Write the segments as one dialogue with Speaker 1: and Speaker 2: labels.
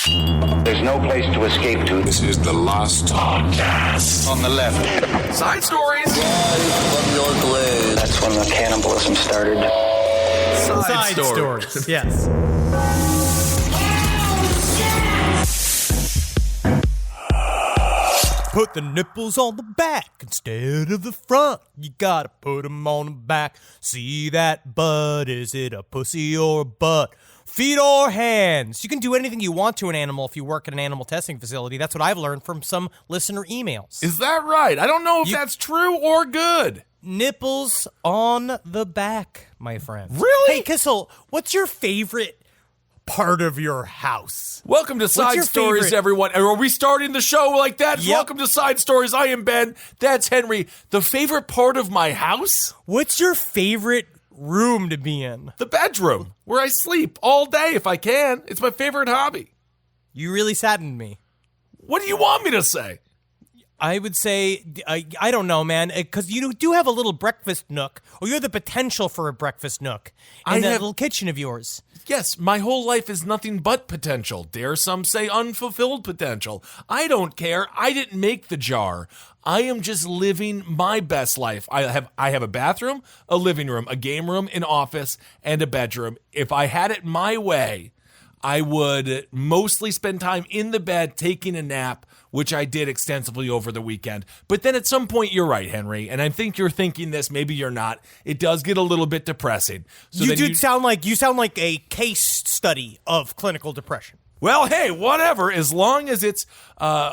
Speaker 1: There's no place to escape to.
Speaker 2: This is the last podcast.
Speaker 1: On the left.
Speaker 3: Side stories.
Speaker 1: That's when the cannibalism started.
Speaker 3: Side stories.
Speaker 4: Yes. Put the nipples on the back instead of the front. You gotta put them on the back. See that butt? Is it a pussy or a butt? Feet or hands? You can do anything you want to an animal if you work at an animal testing facility. That's what I've learned from some listener emails.
Speaker 3: Is that right? I don't know if that's true or good.
Speaker 4: Nipples on the back, my friend.
Speaker 3: Really?
Speaker 4: Hey, Kissel, what's your favorite part of your house?
Speaker 3: Welcome to Side Stories, everyone. Are we starting the show like that?
Speaker 4: Yep.
Speaker 3: Welcome to Side Stories. I am Ben. That's Henry. The favorite part of my house?
Speaker 4: What's your favorite room to be in?
Speaker 3: The bedroom, where I sleep all day if I can. It's my favorite hobby.
Speaker 4: You really saddened me.
Speaker 3: What do you want me to say?
Speaker 4: I would say, I don't know, man, because you do have a little breakfast nook, or you have the potential for a breakfast nook in that little kitchen of yours.
Speaker 3: Yes, my whole life is nothing but potential. Dare some say unfulfilled potential. I don't care. I didn't make the jar. I am just living my best life. I have a bathroom, a living room, a game room, an office, and a bedroom. If I had it my way, I would mostly spend time in the bed taking a nap, which I did extensively over the weekend. But then at some point, you're right, Henry, and I think you're thinking this, maybe you're not. It does get a little bit depressing. So
Speaker 4: You sound like a case study of clinical depression.
Speaker 3: Well, hey, whatever. As long as it's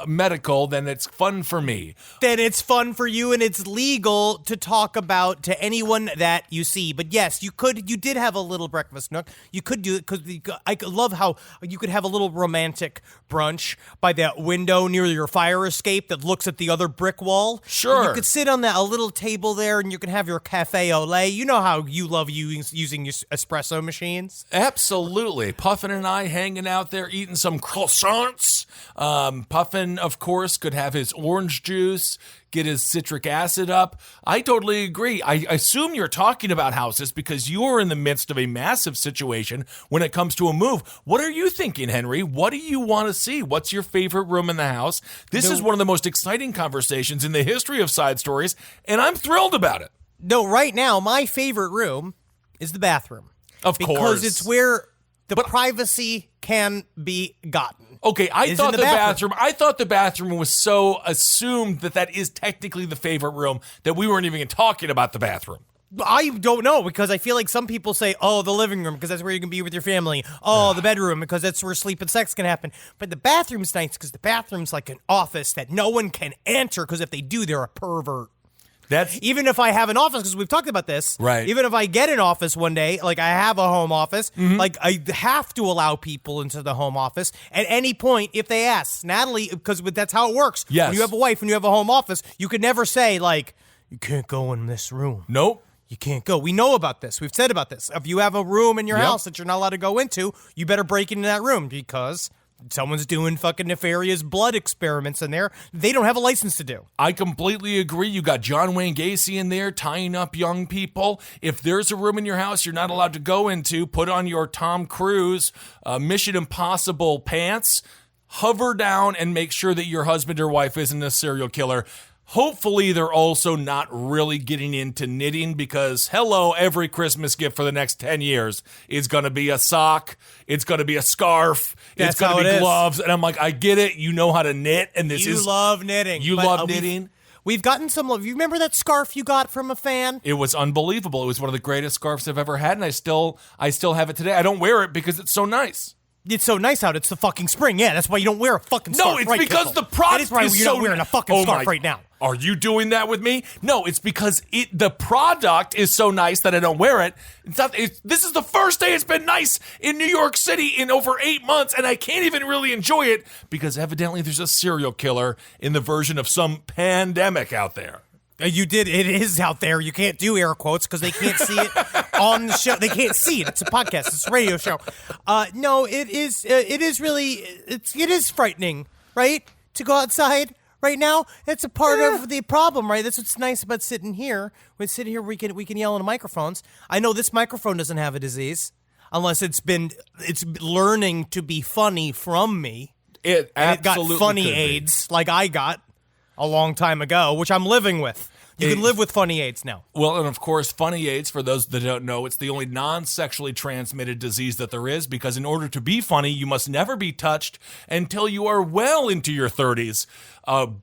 Speaker 3: medical, then it's fun for me.
Speaker 4: Then it's fun for you, and it's legal to talk about to anyone that you see. But yes, you did have a little breakfast nook. You could do it because I love how you could have a little romantic brunch by that window near your fire escape that looks at the other brick wall.
Speaker 3: Sure.
Speaker 4: You could sit on a little table there, and you can have your cafe au lait. You know how you love using your espresso machines.
Speaker 3: Absolutely. Puffin and I hanging out there eating some croissants. Puffin, of course, could have his orange juice, get his citric acid up. I totally agree. I assume you're talking about houses because you're in the midst of a massive situation when it comes to a move. What are you thinking, Henry? What do you want to see? What's your favorite room in the house? This is one of the most exciting conversations in the history of Side Stories, and I'm thrilled about it.
Speaker 4: No, right now, my favorite room is the bathroom.
Speaker 3: Of course.
Speaker 4: Because it's where the privacy can be gotten.
Speaker 3: Okay, I thought the bathroom was so assumed that is technically the favorite room that we weren't even talking about the bathroom.
Speaker 4: I don't know, because I feel like some people say, oh, the living room, because that's where you can be with your family. Oh, the bedroom, because that's where sleep and sex can happen. But the bathroom's nice, because the bathroom's like an office that no one can enter, because if they do, they're a pervert. Even if I have an office, because we've talked about this,
Speaker 3: right?
Speaker 4: Even if I get an office one day, like I have a home office, like I have to allow people into the home office at any point if they ask. Natalie, because that's how it works.
Speaker 3: Yes.
Speaker 4: When you have a wife, when you have a home office, you could never say, like, you can't go in this room.
Speaker 3: Nope.
Speaker 4: You can't go. We know about this. We've said about this. If you have a room in your house that you're not allowed to go into, you better break into that room because someone's doing fucking nefarious blood experiments in there. They don't have a license to do.
Speaker 3: I completely agree. You got John Wayne Gacy in there tying up young people. If there's a room in your house you're not allowed to go into, put on your Tom Cruise Mission Impossible pants, hover down and make sure that your husband or wife isn't a serial killer. Hopefully, they're also not really getting into knitting because, hello, every Christmas gift for the next 10 years is going to be a sock. It's going to be a scarf. It's going to be gloves. And I'm like, I get it. You know how to knit. And
Speaker 4: You love knitting.
Speaker 3: You love knitting.
Speaker 4: We've gotten some love. You remember that scarf you got from a fan?
Speaker 3: It was unbelievable. It was one of the greatest scarves I've ever had. And I still have it today. I don't wear it because it's so nice.
Speaker 4: It's so nice out. It's the fucking spring. Yeah, that's why you don't wear a fucking scarf.
Speaker 3: No, it's because the product is so...
Speaker 4: That is why you're not wearing a fucking scarf right now.
Speaker 3: Are you doing that with me? No, it's because the product is so nice that I don't wear it. This is the first day it's been nice in New York City in over 8 months, and I can't even really enjoy it because evidently there's a serial killer in the version of some pandemic out there.
Speaker 4: It is out there. You can't do air quotes because they can't see it on the show. They can't see it. It's a podcast. It's a radio show. No, it is frightening, right? To go outside right now. It's a part of the problem, right? That's what's nice about sitting here. We can yell into microphones. I know this microphone doesn't have a disease. unless it's learning to be funny from me.
Speaker 3: It
Speaker 4: And it got
Speaker 3: absolutely
Speaker 4: funny
Speaker 3: could be.
Speaker 4: AIDS like I got a long time ago, which I'm living with. You can live with funny AIDS now.
Speaker 3: Well, and of course, funny AIDS, for those that don't know, it's the only non-sexually transmitted disease that there is, because in order to be funny, you must never be touched until you are well into your 30s.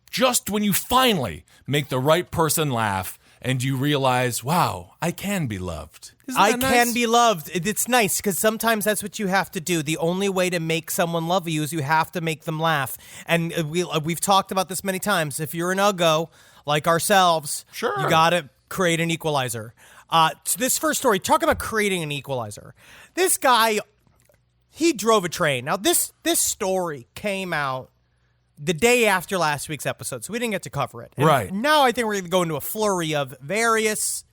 Speaker 3: Just when you finally make the right person laugh and you realize, wow, I can be loved. Isn't that nice?
Speaker 4: Can be loved. It's nice because sometimes that's what you have to do. The only way to make someone love you is you have to make them laugh. And we've talked about this many times. If you're an uggo like ourselves,
Speaker 3: sure,
Speaker 4: you got to create an equalizer. So this first story, talk about creating an equalizer. This guy, he drove a train. Now, this story came out the day after last week's episode, so we didn't get to cover it. And
Speaker 3: right.
Speaker 4: Now I think we're going to go into a flurry of various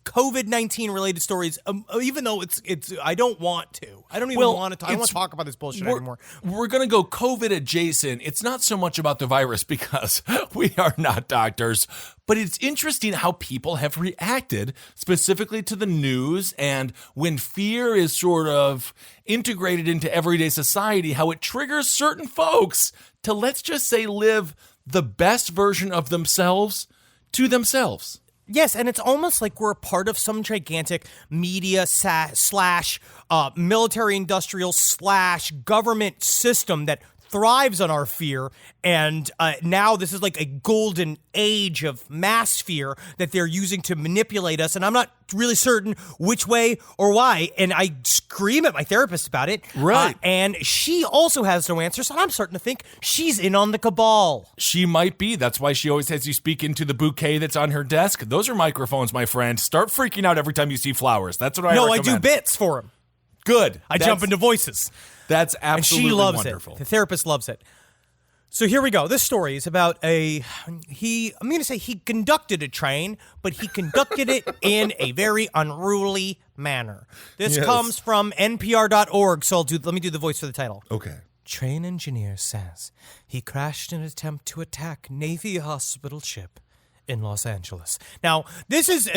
Speaker 4: COVID-19 related stories, even though it's I don't want to. I don't even want to. I don't want to talk about this bullshit anymore.
Speaker 3: We're going to go COVID adjacent. It's not so much about the virus because we are not doctors, but it's interesting how people have reacted specifically to the news, and when fear is sort of integrated into everyday society, how it triggers certain folks to, let's just say, live the best version of themselves to themselves.
Speaker 4: Yes, and it's almost like we're a part of some gigantic media slash military-industrial slash government system that thrives on our fear, and now this is like a golden age of mass fear that they're using to manipulate us, and I'm not really certain which way or why, and I scream at my therapist about it.
Speaker 3: Right.
Speaker 4: And she also has no answers, and I'm starting to think she's in on the cabal.
Speaker 3: She might be. That's why she always has you speak into the bouquet that's on her desk. Those are microphones, my friend. Start freaking out every time you see flowers. That's what I recommend.
Speaker 4: No, I do bits for him.
Speaker 3: Good.
Speaker 4: I jump into voices.
Speaker 3: That's absolutely
Speaker 4: and she loves
Speaker 3: wonderful.
Speaker 4: it. The therapist loves it. So here we go. This story is about I'm going to say he conducted a train, but he conducted it in a very unruly manner. This comes from NPR.org, so let me do the voice for the title.
Speaker 3: Okay.
Speaker 4: Train engineer says he crashed in an attempt to attack Navy hospital ship in Los Angeles. Now, this is,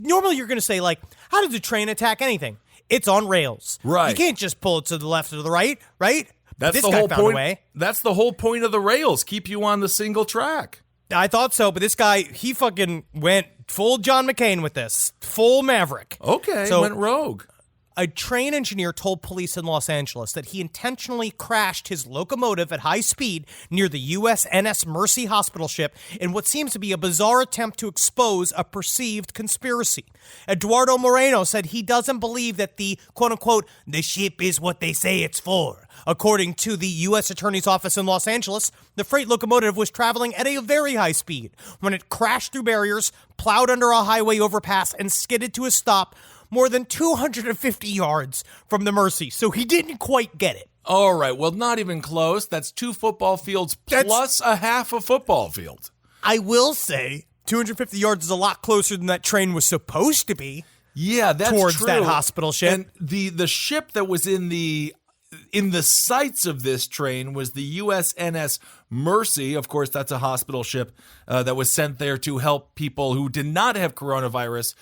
Speaker 4: normally you're going to say, like, how does a train attack anything? It's on rails.
Speaker 3: Right.
Speaker 4: You can't just pull it to the left or the right, right?
Speaker 3: That's
Speaker 4: this
Speaker 3: the
Speaker 4: guy
Speaker 3: whole
Speaker 4: found
Speaker 3: point.
Speaker 4: a way.
Speaker 3: That's the whole point of the rails. Keep you on the single track.
Speaker 4: I thought so, but this guy, he fucking went full John McCain with this. Full Maverick.
Speaker 3: Okay,
Speaker 4: so,
Speaker 3: went rogue.
Speaker 4: A train engineer told police in Los Angeles that he intentionally crashed his locomotive at high speed near the USNS Mercy hospital ship in what seems to be a bizarre attempt to expose a perceived conspiracy. Eduardo Moreno said he doesn't believe that the quote-unquote, the ship is what they say it's for. According to the U.S. Attorney's Office in Los Angeles, the freight locomotive was traveling at a very high speed when it crashed through barriers, plowed under a highway overpass, and skidded to a stop more than 250 yards from the Mercy. So he didn't quite get it.
Speaker 3: All right, well, not even close. That's 2 football fields plus a half a football field.
Speaker 4: I will say 250 yards is a lot closer than that train was supposed to be.
Speaker 3: Yeah, that's
Speaker 4: towards
Speaker 3: true.
Speaker 4: that hospital ship.
Speaker 3: And the ship that was in the sights of this train was the USNS Mercy. Of course, that's a hospital ship that was sent there to help people who did not have coronavirus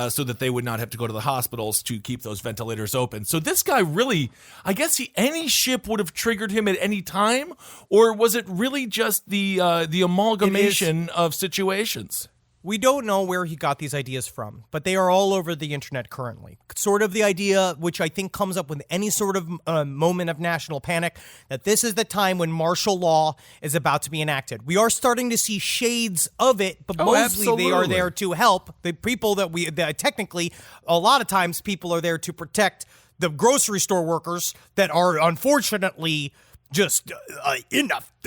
Speaker 3: so that they would not have to go to the hospitals to keep those ventilators open. So this guy really, I guess any ship would have triggered him at any time, or was it really just the amalgamation of situations?
Speaker 4: We don't know where he got these ideas from, but they are all over the internet currently. Sort of the idea, which I think comes up with any sort of moment of national panic, that this is the time when martial law is about to be enacted. We are starting to see shades of it, but mostly they are there to help the people that technically, a lot of times people are there to protect the grocery store workers that are unfortunately just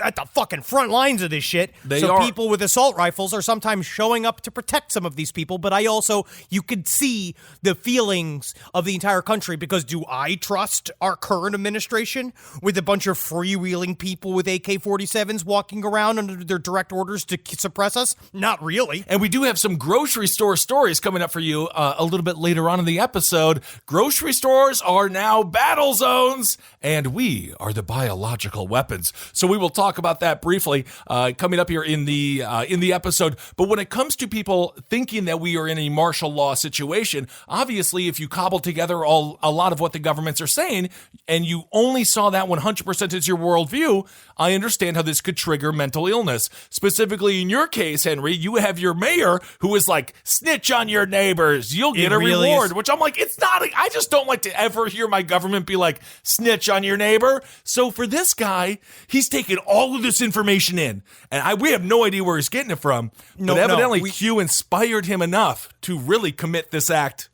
Speaker 4: at the fucking front lines of this shit. People with assault rifles are sometimes showing up to protect some of these people, but you could see the feelings of the entire country, because do I trust our current administration with a bunch of freewheeling people with AK-47s walking around under their direct orders to suppress us? Not really.
Speaker 3: And we do have some grocery store stories coming up for you a little bit later on in the episode. Grocery stores are now battle zones, and we are the biological weapons. So we will talk talk about that briefly coming up here in the episode. But when it comes to people thinking that we are in a martial law situation, obviously, if you cobble together a lot of what the governments are saying, and you only saw that 100% as your worldview, I understand how this could trigger mental illness. Specifically in your case, Henry, you have your mayor who is like, snitch on your neighbors, you'll get a reward, which I'm like, it's not, I just don't like to ever hear my government be like, snitch on your neighbor. So for this guy, he's taken all of this information in, and we have no idea where he's getting it from, but evidently Q inspired him enough to really commit this act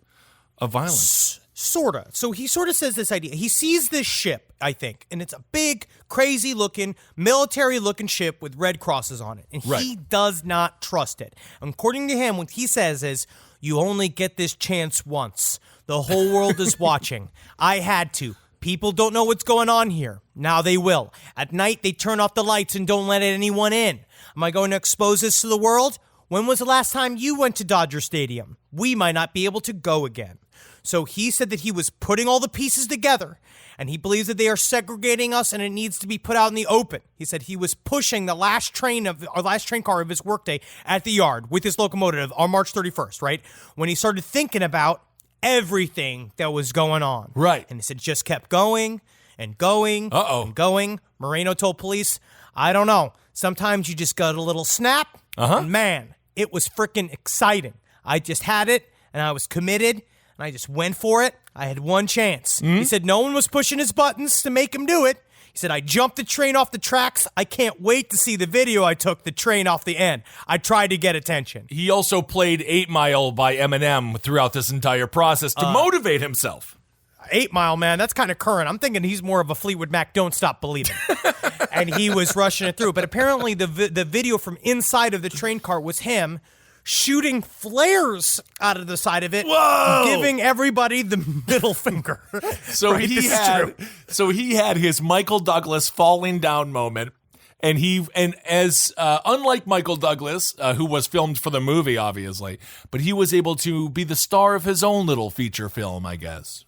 Speaker 3: of violence.
Speaker 4: Sorta. So he sort of says this idea. He sees this ship, I think, and it's a big, crazy-looking, military-looking ship with red crosses on it, and he does not trust it. According to him, what he says is, you only get this chance once. The whole world is watching. I had to. People don't know what's going on here. Now they will. At night, they turn off the lights and don't let anyone in. Am I going to expose this to the world? When was the last time you went to Dodger Stadium? We might not be able to go again. So he said that he was putting all the pieces together, and he believes that they are segregating us and it needs to be put out in the open. He said he was pushing the last train car of his workday at the yard with his locomotive on March 31st, right? When he started thinking about everything that was going on.
Speaker 3: Right.
Speaker 4: And he said just kept going and going and going. Moreno told police, I don't know. Sometimes you just got a little snap. And man, it was freaking exciting. I just had it and I was committed. And I just went for it. I had one chance. He said no one was pushing his buttons to make him do it. He said, I jumped the train off the tracks. I can't wait to see the video I took the train off the end. I tried to get attention.
Speaker 3: He also played 8 Mile by Eminem throughout this entire process to motivate himself.
Speaker 4: 8 Mile, man, that's kind of current. I'm thinking he's more of a Fleetwood Mac, Don't Stop Believing. And he was rushing it through. But apparently the video from inside of the train car was him shooting flares out of the side of it, giving everybody the middle finger.
Speaker 3: So he had his Michael Douglas falling down moment, and unlike Michael Douglas, who was filmed for the movie, obviously, but he was able to be the star of his own little feature film, I guess.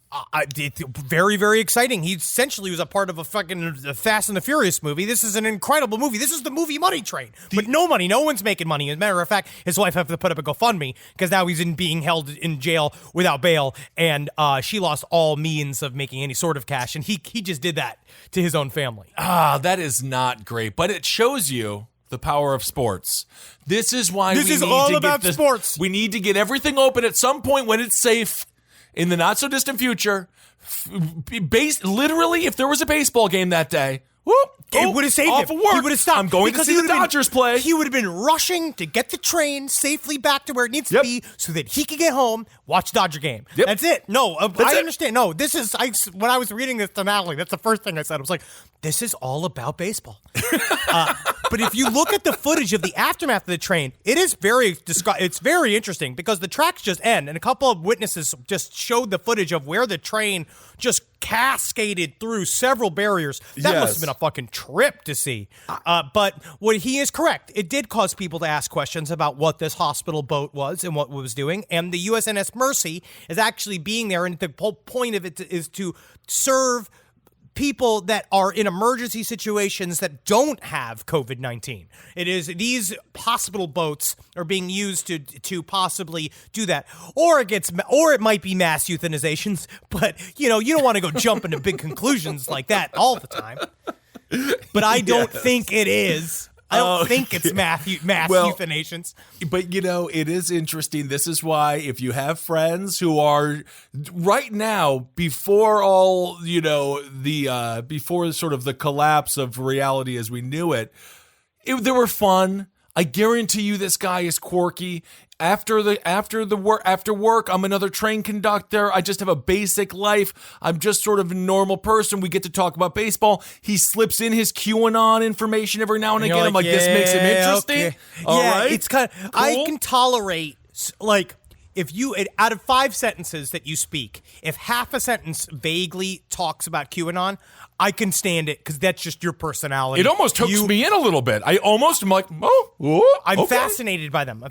Speaker 4: Very, very exciting. He essentially was a part of a fucking Fast and the Furious movie. This is an incredible movie. This is the movie Money Train. But no money. No one's making money. As a matter of fact, his wife had to put up a GoFundMe because now he's being held in jail without bail, and she lost all means of making any sort of cash, and he just did that to his own family.
Speaker 3: That is not great, but it shows you the power of sports. This is why
Speaker 4: this is all about sports.
Speaker 3: We need to get everything open at some point when it's safe. In the not so distant future, literally, if there was a baseball game that day,
Speaker 4: it would have saved
Speaker 3: off
Speaker 4: him.
Speaker 3: Of work.
Speaker 4: He would have stopped.
Speaker 3: I'm going to see the Dodgers play.
Speaker 4: He would have been rushing to get the train safely back to where it needs to be so that he could get home, watch Dodger game. That's it. No, I understand. No, this is, when I was reading this to Natalie, that's the first thing I said. I was like, this is all about baseball. But if you look at the footage of the aftermath of the train, it's very interesting because the tracks just end, and a couple of witnesses just showed the footage of where the train just cascaded through several barriers. That must have been a fucking trip to see. But what he is correct. It did cause people to ask questions about what this hospital boat was and what it was doing. And the USNS Mercy is actually being there, and the whole point of it is to serve people that are in emergency situations that don't have COVID-19. It is these hospital boats are being used to possibly do that, or it might be mass euthanizations. But you don't want to go jump into big conclusions like that all the time. But I don't think it is. I don't think it's mass euthanations.
Speaker 3: But, it is interesting. This is why if you have friends who are right now, before all, before sort of the collapse of reality as we knew it, they were fun. I guarantee you this guy is quirky. After work, I'm another train conductor. I just have a basic life. I'm just sort of a normal person. We get to talk about baseball. He slips in his QAnon information every now and again. I'm like, this makes him interesting.
Speaker 4: Okay.
Speaker 3: All right.
Speaker 4: It's kind of, cool. I can tolerate, if you, out of 5 sentences that you speak, if half a sentence vaguely talks about QAnon, I can stand it because that's just your personality.
Speaker 3: It almost hooks me in a little bit. I'm like,
Speaker 4: I'm
Speaker 3: okay.
Speaker 4: fascinated by them.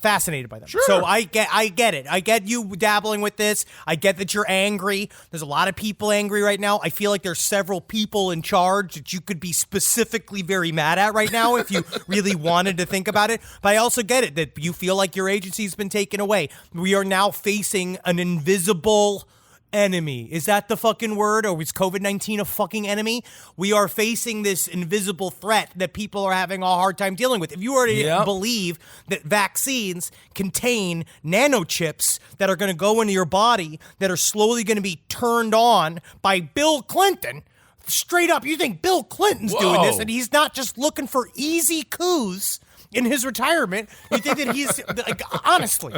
Speaker 3: Sure.
Speaker 4: So I get it. I get you dabbling with this. I get that you're angry. There's a lot of people angry right now. I feel like there's several people in charge that you could be specifically very mad at right now if you really wanted to think about it. But I also get it that you feel like your agency's been taken away. We are now facing an invisible enemy. Is that the fucking word? Or is COVID-19 a fucking enemy? We are facing this invisible threat that people are having a hard time dealing with. If you already believe that vaccines contain nanochips that are going to go into your body that are slowly going to be turned on by Bill Clinton, straight up, you think Bill Clinton's doing this and he's not just looking for easy coups in his retirement? You think that he's, like, honestly.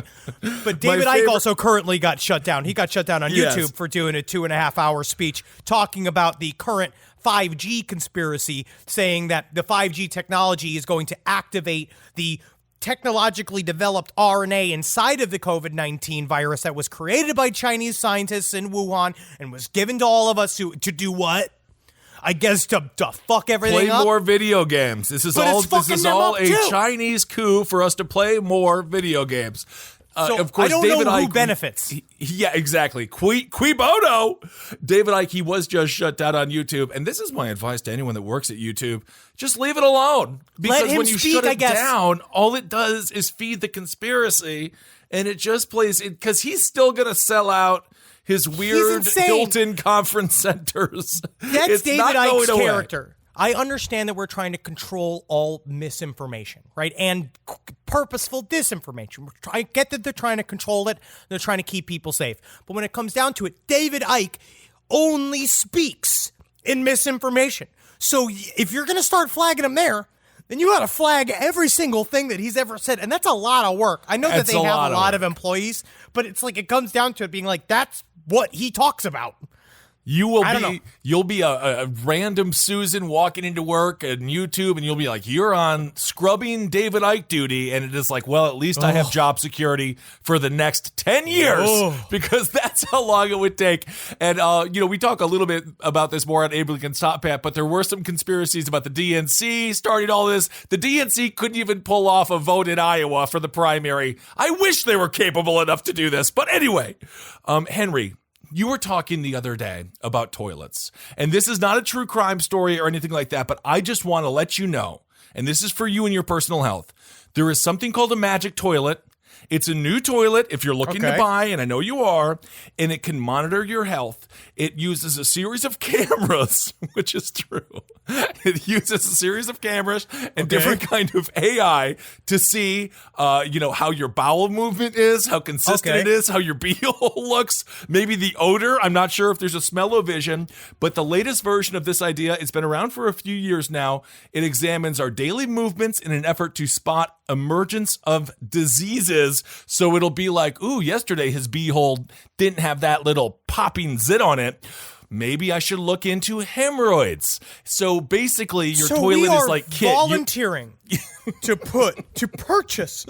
Speaker 4: But David Icke also currently got shut down. He got shut down on YouTube for doing a 2.5-hour speech talking about the current 5G conspiracy, saying that the 5G technology is going to activate the technologically developed RNA inside of the COVID-19 virus that was created by Chinese scientists in Wuhan and was given to all of us to do what? I guess to fuck everything up.
Speaker 3: Play more video games. This is all a Chinese coup for us to play more video games.
Speaker 4: So
Speaker 3: of course,
Speaker 4: I don't
Speaker 3: David
Speaker 4: know who
Speaker 3: Icke,
Speaker 4: benefits.
Speaker 3: Yeah, exactly. Qui bono. David Icke, he was just shut down on YouTube. And this is my advice to anyone that works at YouTube. Just leave it alone. Because when you shut it down, all it does is feed the conspiracy. And it just plays it because he's still going to sell out his weird Hilton conference centers.
Speaker 4: That's David Icke's character. I understand that we're trying to control all misinformation, right? And purposeful disinformation. I get that they're trying to control it. They're trying to keep people safe. But when it comes down to it, David Icke only speaks in misinformation. So if you're going to start flagging him there, then you got to flag every single thing that he's ever said. And that's a lot of work. I know that they have a lot of employees, but it's like it comes down to it being like, that's what he talks about.
Speaker 3: You'll be a random Susan walking into work on YouTube, and you'll be like, you're on scrubbing David Icke duty, and it is like, well, at least I have job security for the next 10 years, because that's how long it would take. And, we talk a little bit about this more on Abraham Can Stop Pat, but there were some conspiracies about the DNC starting all this. The DNC couldn't even pull off a vote in Iowa for the primary. I wish they were capable enough to do this. But anyway, Henry, you were talking the other day about toilets, and this is not a true crime story or anything like that, but I just want to let you know, and this is for you and your personal health. There is something called a magic toilet. It's a new toilet if you're looking to buy, and I know you are, and it can monitor your health. It uses a series of cameras, which is true. It uses a series of cameras and different kind of AI to see, how your bowel movement is, how consistent it is, how your beehole looks, maybe the odor. I'm not sure if there's a smell-o-vision, but the latest version of this idea, it's been around for a few years now. It examines our daily movements in an effort to spot emergence of diseases. So it'll be like, ooh, yesterday his beehole didn't have that little popping zit on it. Maybe I should look into hemorrhoids. So basically, your toilet is like
Speaker 4: volunteering to purchase.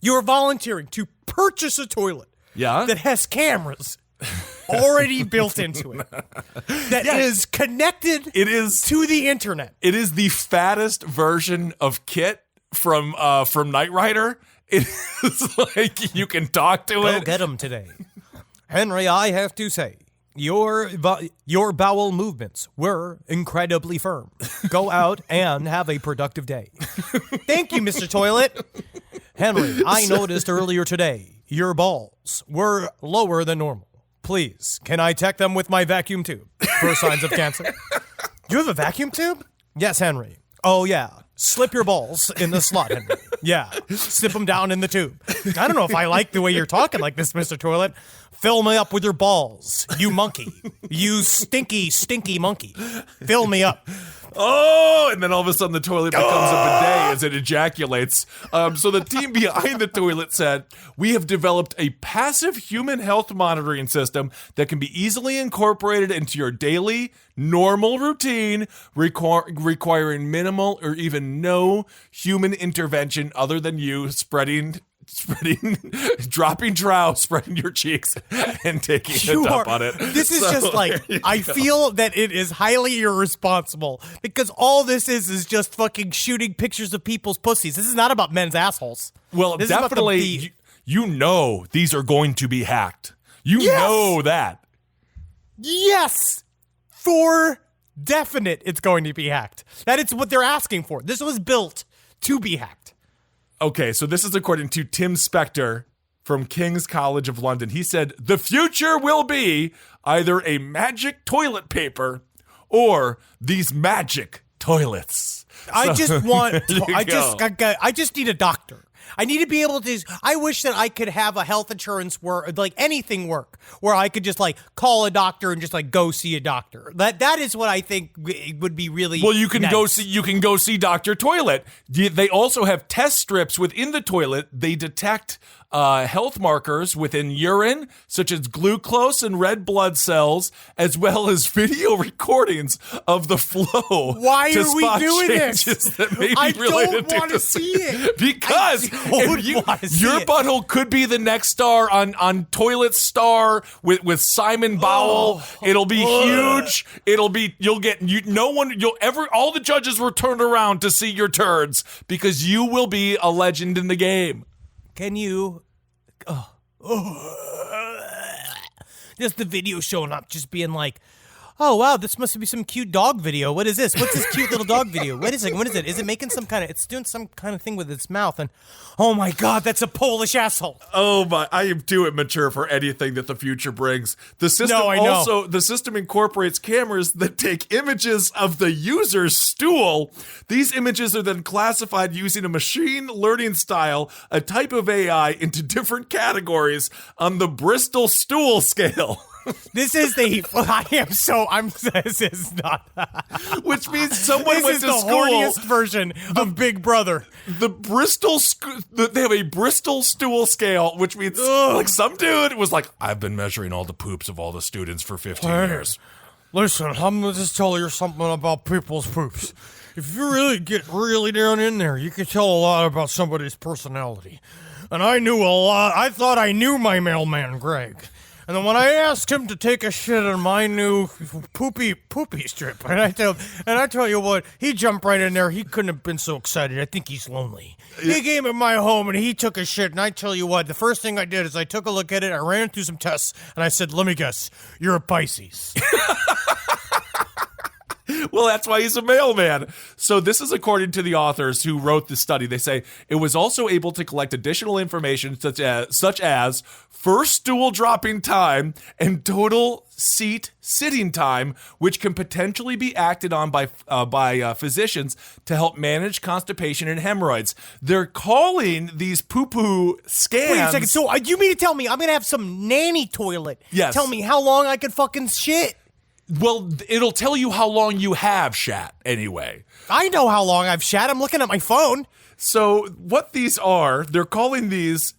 Speaker 4: You're volunteering to purchase a toilet that has cameras already built into it. That is connected to the internet.
Speaker 3: It is the fattest version of Kit from Knight Rider. It is like you can talk to it.
Speaker 4: Go get him today. Henry, I have to say, your bowel movements were incredibly firm. Go out and have a productive day. Thank you, Mr. Toilet. Henry, I noticed earlier today your balls were lower than normal. Please, can I check them with my vacuum tube for signs of cancer? You have a vacuum tube? Yes, Henry. Oh, yeah. Slip your balls in the slot, Henry. Yeah. Slip them down in the tube. I don't know if I like the way you're talking like this, Mr. Toilet. Fill me up with your balls, you monkey. You stinky, stinky monkey. Fill me up.
Speaker 3: Oh, and then all of a sudden the toilet becomes a bidet as it ejaculates. So the team behind the toilet said, we have developed a passive human health monitoring system that can be easily incorporated into your daily, normal routine, requiring minimal or even no human intervention other than you spreading dropping trow, spreading your cheeks, and taking a dump on it.
Speaker 4: This is just like, I feel that it is highly irresponsible because all this is just fucking shooting pictures of people's pussies. This is not about men's assholes.
Speaker 3: Well,
Speaker 4: this
Speaker 3: definitely, you know these are going to be hacked. You know that.
Speaker 4: Yes! For definite, it's going to be hacked. That is what they're asking for. This was built to be hacked.
Speaker 3: Okay, so this is according to Tim Spector from King's College of London. He said, the future will be either a magic toilet paper or these magic toilets.
Speaker 4: I just want,
Speaker 3: go.
Speaker 4: I just need a doctor. I need to be able to, I wish that I could have a health insurance where, like, anything work, where I could just, like, call a doctor and just, like, go see a doctor. That is what I think would be really
Speaker 3: Well, you can
Speaker 4: nice.
Speaker 3: go see Dr. Toilet. They also have test strips within the toilet. They detect health markers within urine, such as glucose and red blood cells, as well as video recordings of the flow.
Speaker 4: Why
Speaker 3: to
Speaker 4: are we
Speaker 3: spot
Speaker 4: doing this?
Speaker 3: changes that may be
Speaker 4: I
Speaker 3: related
Speaker 4: don't want to see it.
Speaker 3: Because your butthole could be the next star on Toilet Star with Simon Bowell. It'll be huge. All the judges will turn around to see your turds because you will be a legend in the game.
Speaker 4: Can you? Just the video showing up, just being like, oh, wow, this must be some cute dog video. What is this? What's this cute little dog video? Wait a second, what is it? Is it making it's doing some kind of thing with its mouth? And, oh my God, that's a Polish asshole.
Speaker 3: Oh my, I am too immature for anything that the future brings. The system incorporates cameras that take images of the user's stool. These images are then classified using a machine learning style, a type of AI, into different categories on the Bristol stool scale.
Speaker 4: This is this is not.
Speaker 3: Which means someone went to school.
Speaker 4: This is the horniest version of Big Brother.
Speaker 3: They have a Bristol stool scale, which means like some dude was like, I've been measuring all the poops of all the students for 15 years.
Speaker 4: Listen, I'm going to just tell you something about people's poops. If you really get really down in there, you can tell a lot about somebody's personality. And I knew a lot. I thought I knew my mailman, Greg. And then when I asked him to take a shit in my new poopy strip, and I tell you what, he jumped right in there. He couldn't have been so excited. I think he's lonely. He came in my home and he took a shit, and I tell you what, the first thing I did is I took a look at it, I ran through some tests, and I said, let me guess, you're a Pisces.
Speaker 3: Well, that's why he's a mailman. So this is according to the authors who wrote the study. They say it was also able to collect additional information such as first stool dropping time and total seat sitting time, which can potentially be acted on by physicians to help manage constipation and hemorrhoids. They're calling these poo-poo scans.
Speaker 4: Wait a second. So you mean to tell me I'm going to have some nanny toilet?
Speaker 3: Yes.
Speaker 4: Tell me how long I can fucking shit.
Speaker 3: Well, it'll tell you how long you have shat anyway.
Speaker 4: I know how long I've shat. I'm looking at my phone.
Speaker 3: So what these are, they're calling these,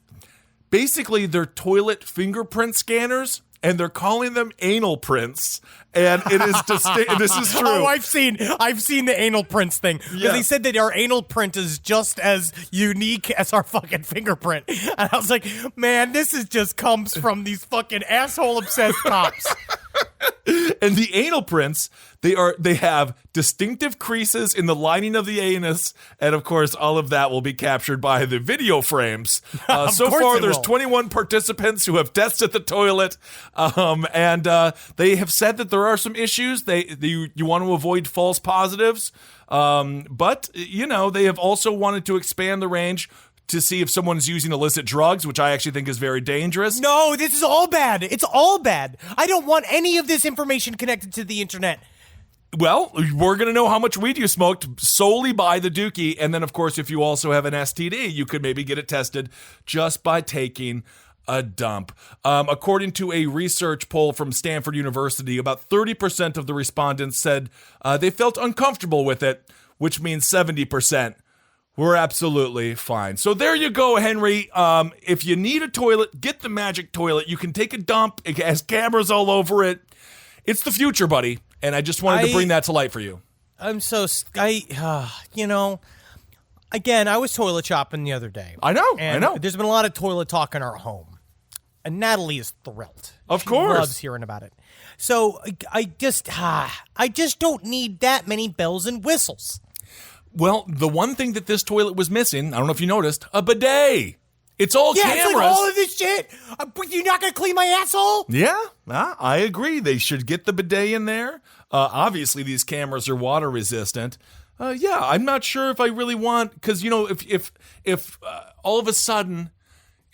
Speaker 3: basically they're toilet fingerprint scanners, and they're calling them anal prints. And it is distinct. This is true.
Speaker 4: Oh, I've seen the anal prints thing. Because they said that our anal print is just as unique as our fucking fingerprint. And I was like, man, this is just comes from these fucking asshole obsessed cops.
Speaker 3: And the anal prints, they have distinctive creases in the lining of the anus, and of course, all of that will be captured by the video frames. So far, there's 21 participants who have tested the toilet, and they have said that there are some issues. You want to avoid false positives, but they have also wanted to expand the range to see if someone's using illicit drugs, which I actually think is very dangerous.
Speaker 4: No, this is all bad. It's all bad. I don't want any of this information connected to the internet.
Speaker 3: Well, we're going to know how much weed you smoked solely by the dookie. And then, of course, if you also have an STD, you could maybe get it tested just by taking a dump. According to a research poll from Stanford University, about 30% of the respondents said they felt uncomfortable with it, which means 70% were absolutely fine. So there you go, Henry. If you need a toilet, get the magic toilet. You can take a dump. It has cameras all over it. It's the future, buddy. And I just wanted to bring that to light for you.
Speaker 4: I'm so, Again, I was toilet shopping the other day.
Speaker 3: I know.
Speaker 4: There's been a lot of toilet talk in our home. And Natalie is thrilled.
Speaker 3: Of
Speaker 4: She
Speaker 3: course.
Speaker 4: loves hearing about it. So I just don't need that many bells and whistles.
Speaker 3: Well, the one thing that this toilet was missing, I don't know if you noticed, a bidet. It's all cameras.
Speaker 4: It's like all of this shit. But you're not going to clean my asshole?
Speaker 3: Yeah, I agree. They should get the bidet in there. Obviously, these cameras are water resistant. Yeah, I'm not sure if I really want, because, if all of a sudden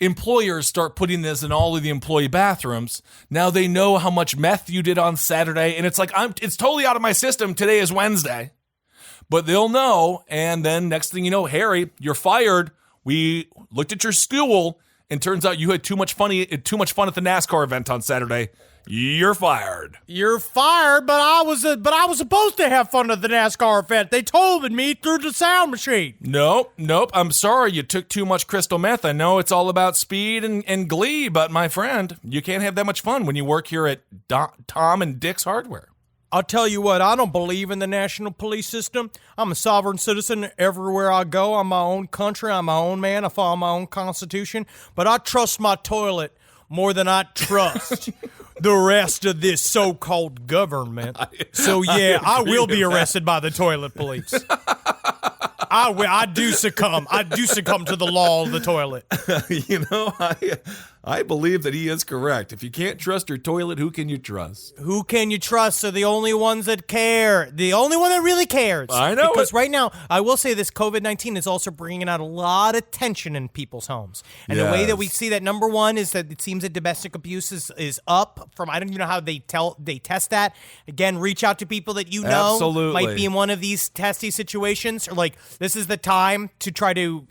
Speaker 3: employers start putting this in all of the employee bathrooms, now they know how much meth you did on Saturday, and it's like, it's totally out of my system. Today is Wednesday. But they'll know, and then next thing you know, Harry, you're fired. We looked at your school, and turns out you had too much fun at the NASCAR event on Saturday. You're fired.
Speaker 4: You're fired, but I was supposed to have fun at the NASCAR event. They told me through the sound machine.
Speaker 3: Nope. I'm sorry. You took too much crystal meth. I know it's all about speed and glee, but my friend, you can't have that much fun when you work here at Tom and Dick's Hardware.
Speaker 4: I'll tell you what, I don't believe in the national police system. I'm a sovereign citizen everywhere I go. I'm my own country. I'm my own man. I follow my own constitution. But I trust my toilet more than I trust the rest of this so-called government. So, yeah, I will be arrested by the toilet police. I do succumb. I do succumb to the law of the toilet.
Speaker 3: I believe that he is correct. If you can't trust your toilet, who can you trust?
Speaker 4: Who can you trust are the only ones that care. The only one that really cares.
Speaker 3: I know.
Speaker 4: Because right now, I will say this, COVID-19 is also bringing out a lot of tension in people's homes. And the way that we see that, number one, is that it seems that domestic abuse is up from, I don't even know how they test that. Again, reach out to people that you know
Speaker 3: Absolutely.
Speaker 4: might be in one of these testy situations. Or like, this is the time to try to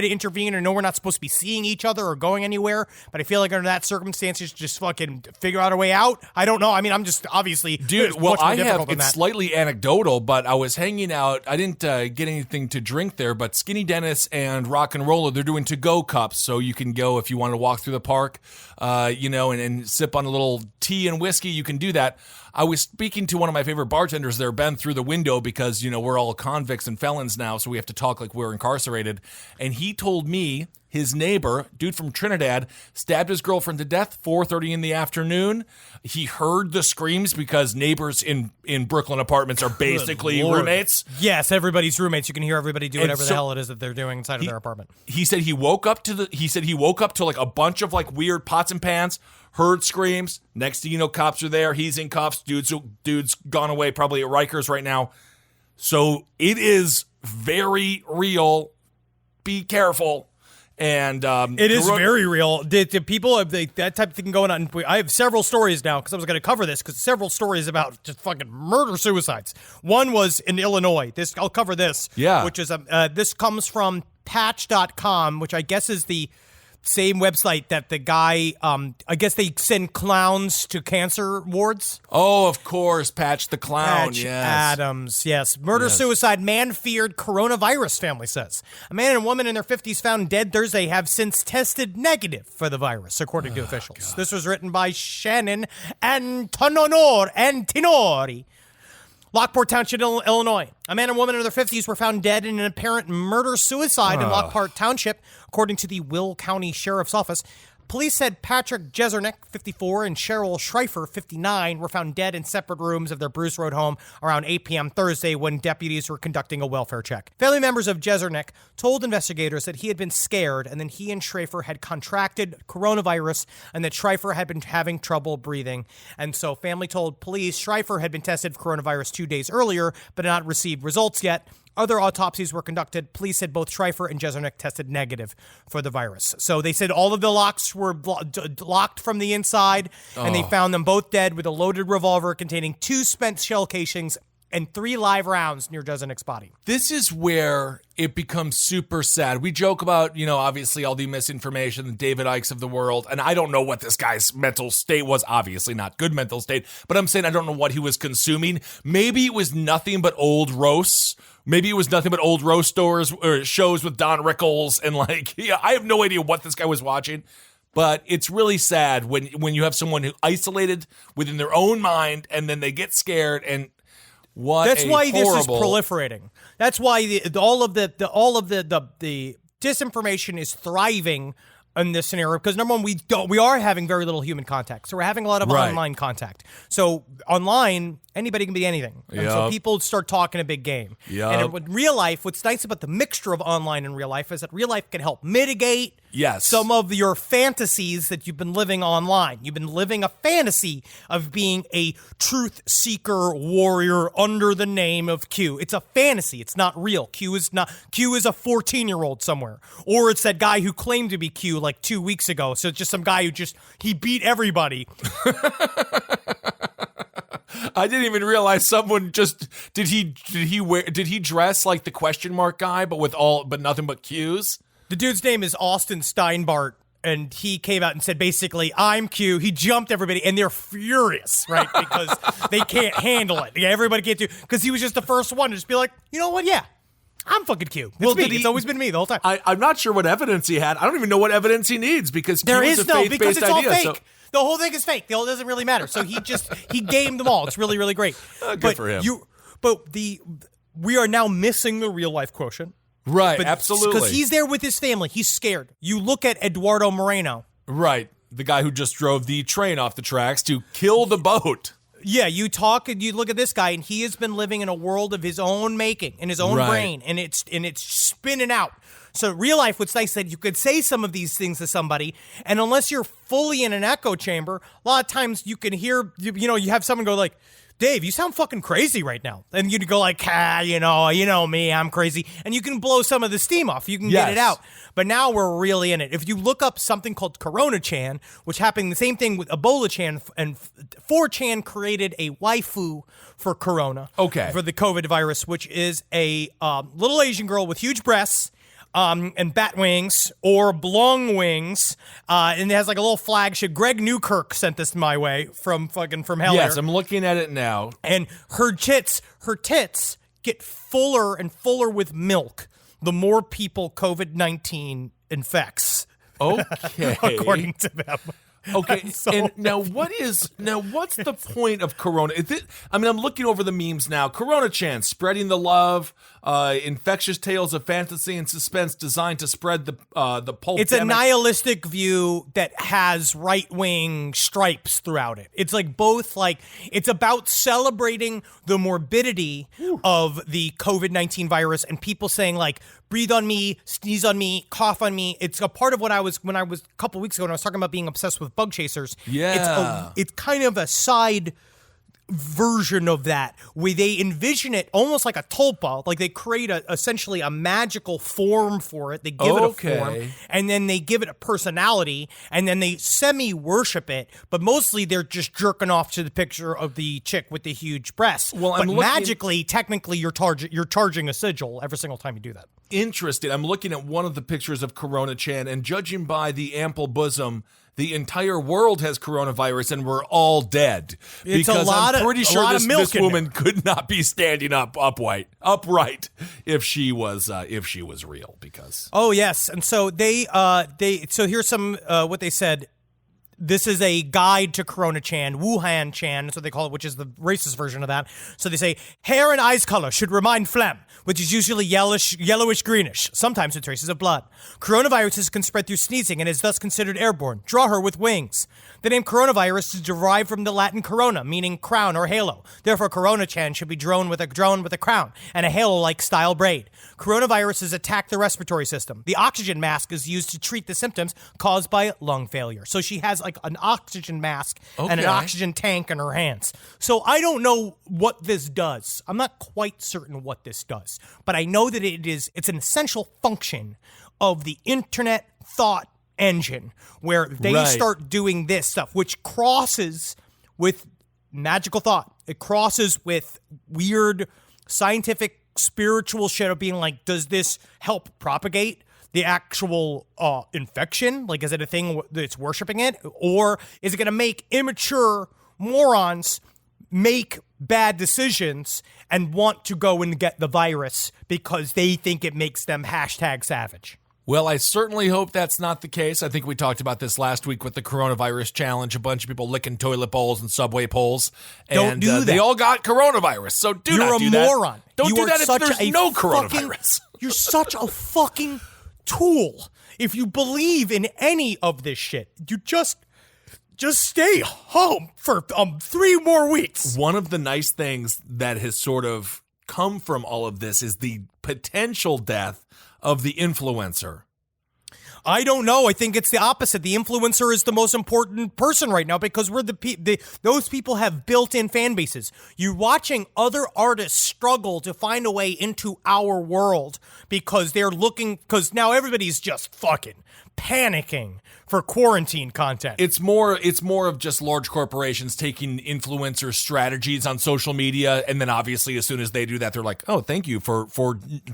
Speaker 4: intervene. Or no, we're not supposed to be seeing each other or going anywhere. But I feel like under that circumstances, just fucking figure out a way out. I don't know. I mean, I'm just obviously
Speaker 3: it's slightly anecdotal, but I was hanging out. I didn't get anything to drink there, but Skinny Dennis and Rock and Roller, they're doing to-go cups, so you can go if you want to walk through the park, and sip on a little tea and whiskey. You can do that. I was speaking to one of my favorite bartenders there, Ben, through the window because, we're all convicts and felons now, so we have to talk like we're incarcerated. And he told me his neighbor, dude from Trinidad, stabbed his girlfriend to death 4:30 in the afternoon. He heard the screams because neighbors in Brooklyn apartments are basically roommates.
Speaker 4: Yes, everybody's roommates. You can hear everybody do whatever the hell it is that they're doing inside of their apartment.
Speaker 3: He said he woke up to like a bunch of like weird pots and pans, heard screams. Next thing you know, cops are there. He's in cuffs. Dude's gone away, probably at Rikers right now. So it is very real. Be careful. And
Speaker 4: it is very real. The people have that type of thing going on. I have several stories now because I was going to cover this because several stories about just fucking murder suicides. One was in Illinois. I'll cover this.
Speaker 3: Yeah.
Speaker 4: Which is this comes from patch.com, which I guess is the same website that the guy, I guess they send clowns to cancer wards.
Speaker 3: Oh, of course, Patch the Clown,
Speaker 4: Patch
Speaker 3: yes.
Speaker 4: Adams, yes. Murder-suicide, man feared coronavirus, family says. A man and woman in their 50s found dead Thursday have since tested negative for the virus, according to officials. God. This was written by Shannon Antinori. Lockport Township, Illinois. A man and woman in their 50s were found dead in an apparent murder-suicide in Lockport Township, according to the Will County Sheriff's Office. Police said Patrick Jesernick, 54, and Cheryl Schreifer, 59, were found dead in separate rooms of their Bruce Road home around 8 p.m. Thursday when deputies were conducting a welfare check. Family members of Jesernick told investigators that he had been scared and then he and Schreifer had contracted coronavirus and that Schreifer had been having trouble breathing. And so family told police Schreifer had been tested for coronavirus 2 days earlier but had not received results yet. Other autopsies were conducted. Police said both Schreifer and Jesernick tested negative for the virus. So they said all of the locks were locked from the inside, and they found them both dead with a loaded revolver containing 2 spent shell casings and 3 live rounds near Jesernick's body.
Speaker 3: This is where it becomes super sad. We joke about, obviously all the misinformation, the David Ikes of the world, and I don't know what this guy's mental state was. Obviously not good mental state, but I'm saying I don't know what he was consuming. Maybe it was nothing but old roasts. Maybe it was nothing but old roast stores or shows with Don Rickles and I have no idea what this guy was watching. But it's really sad when you have someone who isolated within their own mind and then they get scared and What a
Speaker 4: why this is
Speaker 3: horrible-
Speaker 4: proliferating. That's why all of the disinformation is thriving in this scenario, because number one, we are having very little human contact, so we're having a lot of
Speaker 3: Right.
Speaker 4: online contact. So online, anybody can be anything, and so
Speaker 3: Yep.
Speaker 4: people start talking a big game.
Speaker 3: Yep.
Speaker 4: And in real life, what's nice about the mixture of online and real life is that real life can help mitigate
Speaker 3: Yes.
Speaker 4: some of your fantasies that you've been living online. You've been living a fantasy of being a truth seeker warrior under the name of Q. It's a fantasy. It's not real. Q is a 14-year-old somewhere. Or it's that guy who claimed to be Q like 2 weeks ago. So it's just some guy who he beat everybody.
Speaker 3: I didn't even realize someone just did he dress like the question mark guy, but nothing but Q's?
Speaker 4: The dude's name is Austin Steinbart, and he came out and said, basically, I'm Q. He jumped everybody, and they're furious, right? Because they can't handle it. Yeah, everybody can't do, because he was just the first one to just be like, you know what? Yeah, I'm fucking Q. It's always been me the whole time.
Speaker 3: I'm not sure what evidence he had. I don't even know what evidence he needs, because
Speaker 4: There
Speaker 3: Q
Speaker 4: is
Speaker 3: is a
Speaker 4: no,
Speaker 3: faith-based
Speaker 4: because it's all
Speaker 3: idea.
Speaker 4: fake.
Speaker 3: So,
Speaker 4: The whole thing is fake. It doesn't really matter. So he gamed them all. It's really, really great.
Speaker 3: Good for him.
Speaker 4: We are now missing the real life quotient.
Speaker 3: right, absolutely.
Speaker 4: Because he's there with his family. He's scared. You look at Eduardo Moreno.
Speaker 3: Right, the guy who just drove the train off the tracks to kill the boat.
Speaker 4: Yeah, you talk and you look at this guy, and he has been living in a world of his own making, in his own
Speaker 3: Right.
Speaker 4: brain, and it's spinning out. So real life, what's nice that you could say some of these things to somebody, and unless you're fully in an echo chamber, a lot of times you can hear, you have someone go like, Dave, you sound fucking crazy right now. And you'd go like, you know me, I'm crazy. And you can blow some of the steam off. You can get it
Speaker 3: Yes.
Speaker 4: out. But now we're really in it. If you look up something called Corona Chan, which happened the same thing with Ebola Chan, and 4chan created a waifu for Corona.
Speaker 3: Okay.
Speaker 4: For the COVID virus, which is a little Asian girl with huge breasts. And bat wings or long wings, and it has like a little flagship. Greg Newkirk sent this my way from hell.
Speaker 3: Yes, I'm looking at it now.
Speaker 4: And her tits get fuller and fuller with milk the more people COVID-19 infects.
Speaker 3: Okay.
Speaker 4: According to them.
Speaker 3: Okay,
Speaker 4: So-
Speaker 3: and what's the point of Corona? I'm looking over the memes now. Corona Chan, spreading the love, infectious tales of fantasy and suspense designed to spread the pulp.
Speaker 4: It's a nihilistic view that has right-wing stripes throughout it. It's like it's about celebrating the morbidity of the COVID-19 virus and people saying like, breathe on me, sneeze on me, cough on me. It's a part of when I was a couple weeks ago when I was talking about being obsessed with bug chasers.
Speaker 3: Yeah.
Speaker 4: It's kind of a side version of that where they envision it almost like a tulpa, like they create essentially a magical form for it. They give it a form, and then they give it a personality, and then they semi-worship it, but mostly they're just jerking off to the picture of the chick with the huge breasts.
Speaker 3: Well,
Speaker 4: but magically, technically, you're charging a sigil every single time you do that.
Speaker 3: Interested. I'm looking at one of the pictures of Corona Chan, and judging by the ample bosom, the entire world has coronavirus, and we're all dead.
Speaker 4: It's
Speaker 3: because I'm pretty
Speaker 4: a
Speaker 3: sure
Speaker 4: lot of milk
Speaker 3: this
Speaker 4: in
Speaker 3: woman could not be standing upright if she was real. Because
Speaker 4: Oh yes, and so so here's some what they said. This is a guide to Corona Chan, Wuhan Chan, that's what they call it, which is the racist version of that. So they say, hair and eyes color should remind phlegm, which is usually yellowish greenish, sometimes with traces of blood. Coronaviruses can spread through sneezing and is thus considered airborne. Draw her with wings. The name coronavirus is derived from the Latin corona, meaning crown or halo. Therefore, Corona Chan should be drawn with a crown and a halo-like style braid. Coronaviruses attack the respiratory system. The oxygen mask is used to treat the symptoms caused by lung failure. So she has like an oxygen mask and an oxygen tank in her hands. So I don't know what this does. I'm not quite certain what this does, but I know that it's an essential function of the internet thought engine where they start doing this stuff, which crosses with magical thought. It crosses with weird scientific spiritual shit of being like, does this help propagate the actual infection? Like, is it a thing that's worshiping it? Or is it going to make immature morons make bad decisions and want to go and get the virus because they think it makes them #savage?
Speaker 3: Well, I certainly hope that's not the case. I think we talked about this last week with the coronavirus challenge. A bunch of people licking toilet bowls and subway poles.
Speaker 4: Don't do that.
Speaker 3: They all got coronavirus, so do not do that.
Speaker 4: You're a moron.
Speaker 3: Don't
Speaker 4: You
Speaker 3: do
Speaker 4: are
Speaker 3: that if
Speaker 4: such
Speaker 3: there's
Speaker 4: a
Speaker 3: no
Speaker 4: fucking-
Speaker 3: coronavirus.
Speaker 4: You're such a fucking tool. If you believe in any of this shit, you just stay home for 3 more weeks.
Speaker 3: One of the nice things that has sort of come from all of this is the potential death of the influencer.
Speaker 4: I don't know. I think it's the opposite. The influencer is the most important person right now because we're those people have built-in fan bases. You're watching other artists struggle to find a way into our world because because now everybody's just fucking panicking for quarantine content.
Speaker 3: It's more of just large corporations taking influencer strategies on social media, and then obviously as soon as they do that, they're like, "Oh, thank you for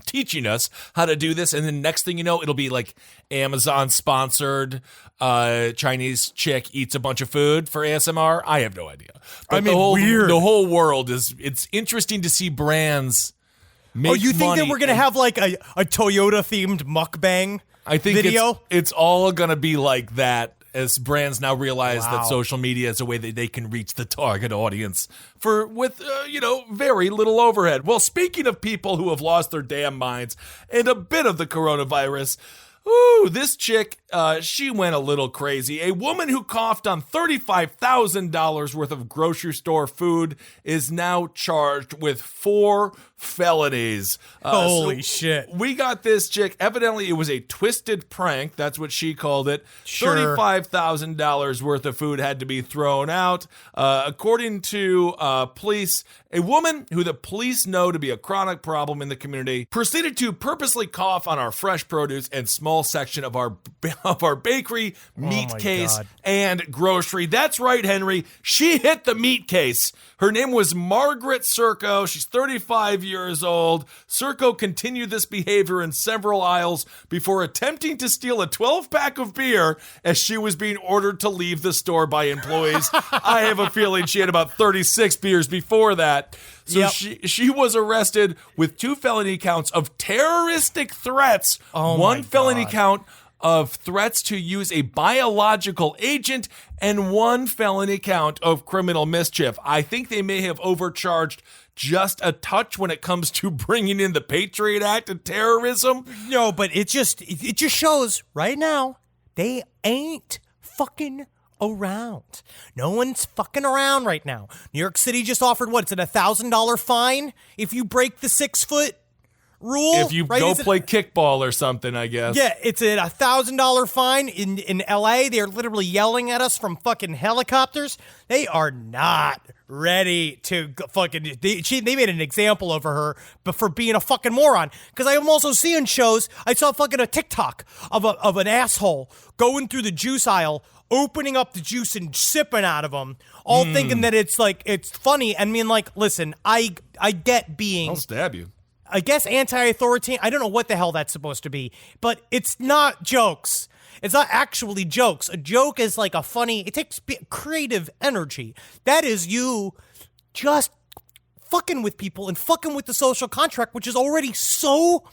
Speaker 3: teaching us how to do this." And then next thing you know, it'll be like Amazon sponsored Chinese chick eats a bunch of food for ASMR. I have no idea. But
Speaker 4: weird.
Speaker 3: The whole world it's interesting to see brands make
Speaker 4: you think that
Speaker 3: money
Speaker 4: we're gonna have like a Toyota themed mukbang?
Speaker 3: I think
Speaker 4: video?
Speaker 3: It's all going to be like that as brands now realize
Speaker 4: Wow.
Speaker 3: that social media is a way that they can reach the target audience with very little overhead. Well, speaking of people who have lost their damn minds and a bit of the coronavirus, this chick, she went a little crazy. A woman who coughed on $35,000 worth of grocery store food is now charged with 4 felonies.
Speaker 4: Holy shit.
Speaker 3: We got this chick. Evidently, it was a twisted prank. That's what she called it.
Speaker 4: Sure.
Speaker 3: $35,000 worth of food had to be thrown out. According to police, a woman who the police know to be a chronic problem in the community proceeded to purposely cough on our fresh produce and small section of our bakery, meat
Speaker 4: my
Speaker 3: case,
Speaker 4: God.
Speaker 3: and grocery. That's right, Henry. She hit the meat case. Her name was Margaret Serco. She's 35 years old. Serco continued this behavior in several aisles before attempting to steal a 12-pack of beer as she was being ordered to leave the store by employees. I have a feeling she had about 36 beers before that. So
Speaker 4: Yep.
Speaker 3: she was arrested with 2 felony counts of terroristic threats,
Speaker 4: Oh
Speaker 3: 1
Speaker 4: my
Speaker 3: felony
Speaker 4: God.
Speaker 3: count of threats to use a biological agent, and 1 felony count of criminal mischief. I think they may have overcharged just a touch when it comes to bringing in the Patriot Act and terrorism.
Speaker 4: No, but it just shows right now they ain't fucking around. No one's fucking around right now. New York City just offered a $1,000 fine if you break the 6-foot rule.
Speaker 3: If you
Speaker 4: right?
Speaker 3: go
Speaker 4: Is it-
Speaker 3: play kickball or something, I guess.
Speaker 4: Yeah, it's a $1,000 fine in LA. They're literally yelling at us from fucking helicopters. They are not ready to fucking. They made an example of her, but for being a fucking moron. Because I'm also seeing shows. I saw fucking a TikTok of an asshole going through the juice aisle, opening up the juice and sipping out of them, all thinking that it's funny. I mean, like, listen, I get being.
Speaker 3: I'll stab you.
Speaker 4: I guess anti-authoritarian. I don't know what the hell that's supposed to be, but it's not jokes. It's not actually jokes. A joke is like a funny, it takes creative energy. That is you just fucking with people and fucking with the social contract, which is already so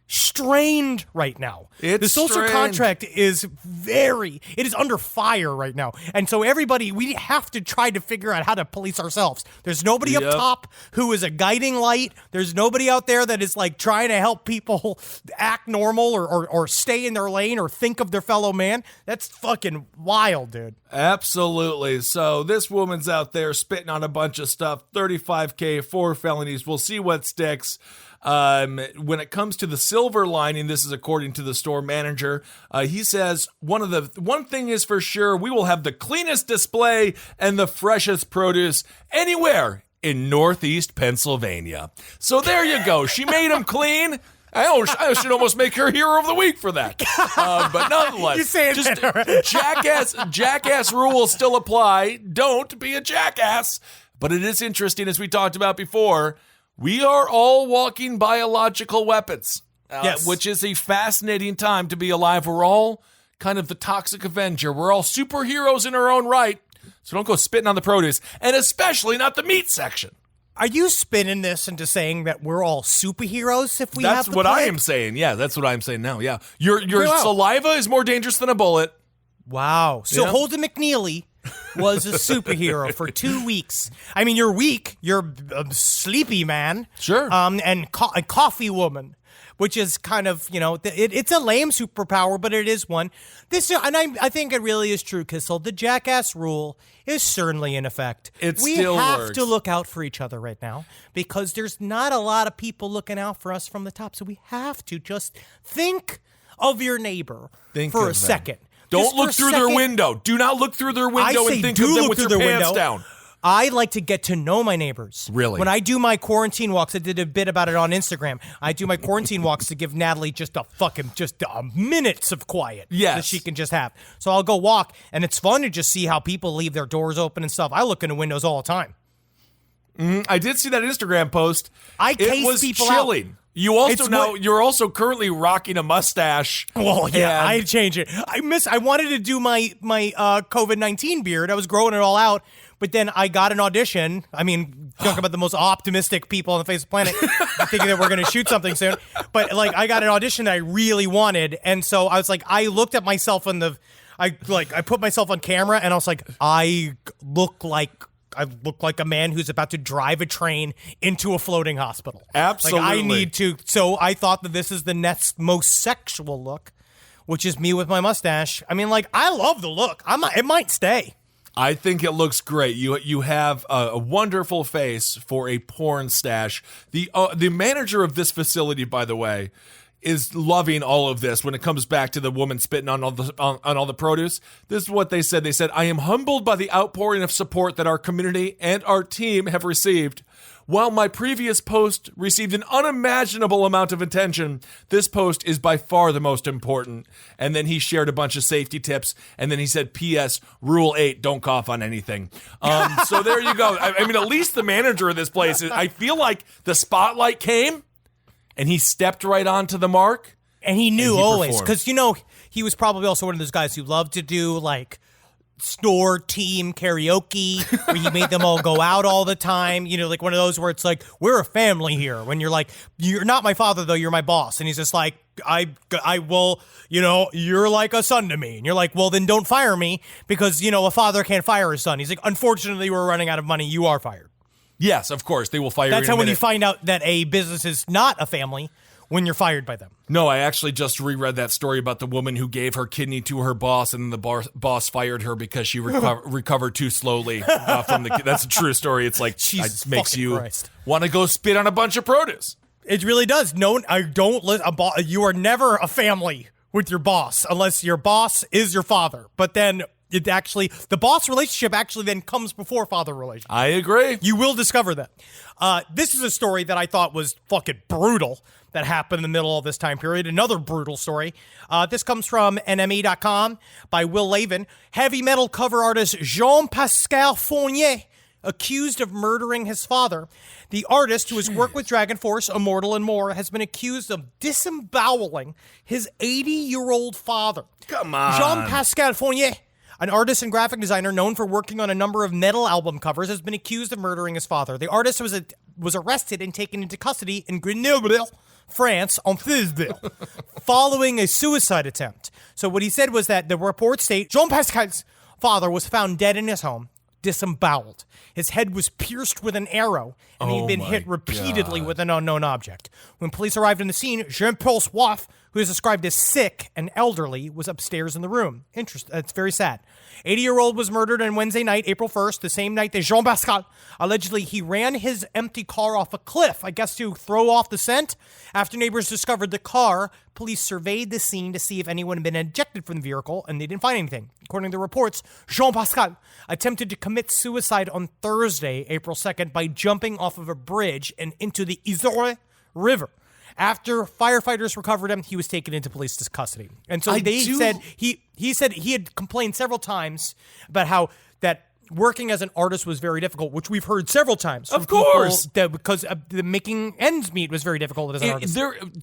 Speaker 4: strained right now. The social
Speaker 3: strained.
Speaker 4: contract is it is under fire right now. And so we have to try to figure out how to police ourselves. There's nobody
Speaker 3: Yep.
Speaker 4: up top who is a guiding light. There's nobody out there that is like trying to help people act normal or stay in their lane or think of their fellow man. That's fucking wild, dude.
Speaker 3: Absolutely. So this woman's out there spitting on a bunch of stuff. 35K, 4 felonies. We'll see what sticks. When it comes to the silver lining, this is according to the store manager. He says one thing is for sure, we will have the cleanest display and the freshest produce anywhere in Northeast Pennsylvania. So there you go. She made them clean. I should almost make her hero of the week for that. But nonetheless,
Speaker 4: You're saying
Speaker 3: just
Speaker 4: that,
Speaker 3: jackass rules still apply. Don't be a jackass. But it is interesting, as we talked about before, we are all walking biological weapons,
Speaker 4: Yes.
Speaker 3: which is a fascinating time to be alive. We're all kind of the toxic Avenger. We're all superheroes in our own right. So don't go spitting on the produce, and especially not the meat section.
Speaker 4: Are you spinning this into saying that we're all superheroes if we have
Speaker 3: That's
Speaker 4: the
Speaker 3: what I
Speaker 4: plague?
Speaker 3: am saying. Yeah, that's what I'm saying now. Yeah. Your
Speaker 4: Wow.
Speaker 3: saliva is more dangerous than a bullet.
Speaker 4: Wow. So
Speaker 3: Yeah.
Speaker 4: Holden McNeely was a superhero for 2 weeks. I mean, you're weak. You're a sleepy man.
Speaker 3: Sure.
Speaker 4: And a coffee woman, which is kind of, it's a lame superpower, but it is one. I think it really is true, Kissel. The jackass rule is certainly in effect. We
Speaker 3: still
Speaker 4: have
Speaker 3: works.
Speaker 4: to look out for each other right now because there's not a lot of people looking out for us from the top. So we have to just think of your neighbor for a second.
Speaker 3: Don't
Speaker 4: Just
Speaker 3: look
Speaker 4: for a
Speaker 3: through their
Speaker 4: second.
Speaker 3: window. Do not look through their window and think of them with your pants down.
Speaker 4: I like to get to know my neighbors.
Speaker 3: Really?
Speaker 4: When I do my quarantine walks, I did a bit about it on Instagram. I do my quarantine walks to give Natalie just minutes of quiet
Speaker 3: Yes.
Speaker 4: that she can just have. So I'll go walk, and it's fun to just see how people leave their doors open and stuff. I look into windows all the time.
Speaker 3: I did see that Instagram post.
Speaker 4: I case
Speaker 3: it was
Speaker 4: people
Speaker 3: chilling.
Speaker 4: out.
Speaker 3: You also
Speaker 4: It's
Speaker 3: now
Speaker 4: what-
Speaker 3: you're also currently rocking a mustache.
Speaker 4: Well, yeah,
Speaker 3: and-
Speaker 4: I change it. I wanted to do my COVID-19 beard. I was growing it all out, but then I got an audition. I mean, talk about the most optimistic people on the face of the planet, thinking that we're going to shoot something soon. But I got an audition that I really wanted, and so I was like, I looked at myself I put myself on camera, and I was like, I look like a man who's about to drive a train into a floating hospital.
Speaker 3: Absolutely.
Speaker 4: I need to. So I thought that this is the next most sexual look, which is me with my mustache. I mean, I love the look. It might stay.
Speaker 3: I think it looks great. You have a wonderful face for a porn stash. The manager of this facility, by the way, is loving all of this when it comes back to the woman spitting on all the produce. This is what they said. They said, "I am humbled by the outpouring of support that our community and our team have received. While my previous post received an unimaginable amount of attention, this post is by far the most important." And then he shared a bunch of safety tips. And then he said, "P.S. Rule 8, don't cough on anything." So there you go. I mean, at least the manager of this place, I feel like the spotlight came and he stepped right onto the mark.
Speaker 4: And he knew
Speaker 3: And he
Speaker 4: always,
Speaker 3: performed.
Speaker 4: because, he was probably also one of those guys who loved to do, store team karaoke, where he made them all go out all the time. One of those where it's like, we're a family here. When you're like, you're not my father, though, you're my boss. And he's just like, I will, you're like a son to me. And you're like, well, then don't fire me because, a father can't fire his son. He's like, unfortunately, we're running out of money. You are fired.
Speaker 3: Yes, of course. They will fire you
Speaker 4: That's
Speaker 3: in a
Speaker 4: how when you
Speaker 3: minute.
Speaker 4: find out that a business is not a family, when you're fired by them.
Speaker 3: No, I actually just reread that story about the woman who gave her kidney to her boss, and the boss fired her because she recovered too slowly from the. That's a true story. It's like
Speaker 4: Jesus
Speaker 3: it makes
Speaker 4: fucking
Speaker 3: you
Speaker 4: Christ.
Speaker 3: want to go spit on a bunch of produce.
Speaker 4: It really does. No, I don't. You are never a family with your boss unless your boss is your father. But then the boss relationship actually then comes before father relationship.
Speaker 3: I agree.
Speaker 4: You will discover that. This is a story that I thought was fucking brutal that happened in the middle of this time period. Another brutal story. This comes from NME.com by Will Lavin. Heavy metal cover artist Jean-Pascal Fournier accused of murdering his father. The artist, who has worked with Dragon Force, Immortal, and more, has been accused of disemboweling his 80-year-old father.
Speaker 3: Come on.
Speaker 4: Jean-Pascal Fournier, an artist and graphic designer known for working on a number of metal album covers, has been accused of murdering his father. The artist was arrested and taken into custody in Grenoble, France, on Thursday, following a suicide attempt. So what he said was that the reports state Jean-Pascal's father was found dead in his home, disemboweled. His head was pierced with an arrow, and he'd been hit repeatedly with an unknown object. When police arrived on the scene, Jean-Paul's wife, who is described as sick and elderly, was upstairs in the room. That's very sad. 80-year-old was murdered on Wednesday night, April 1st, the same night that Jean-Pascal, allegedly he ran his empty car off a cliff, I guess to throw off the scent. After neighbors discovered the car, police surveyed the scene to see if anyone had been ejected from the vehicle, and they didn't find anything. According to the reports, Jean-Pascal attempted to commit suicide on Thursday, April 2nd, by jumping off of a bridge and into the Isère River. After firefighters recovered him, he was taken into police custody. And so said he said he had complained several times about how that working as an artist was very difficult, which we've heard several times. From
Speaker 3: Of course.
Speaker 4: people because the making ends meet was very difficult as an artist.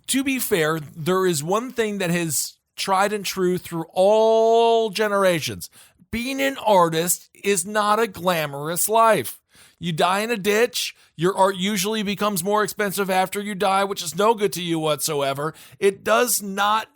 Speaker 3: To be fair, there is one thing that has tried and true through all generations. Being an artist is not a glamorous life. You die in a ditch. Your art usually becomes more expensive after you die, which is no good to you whatsoever. It does not.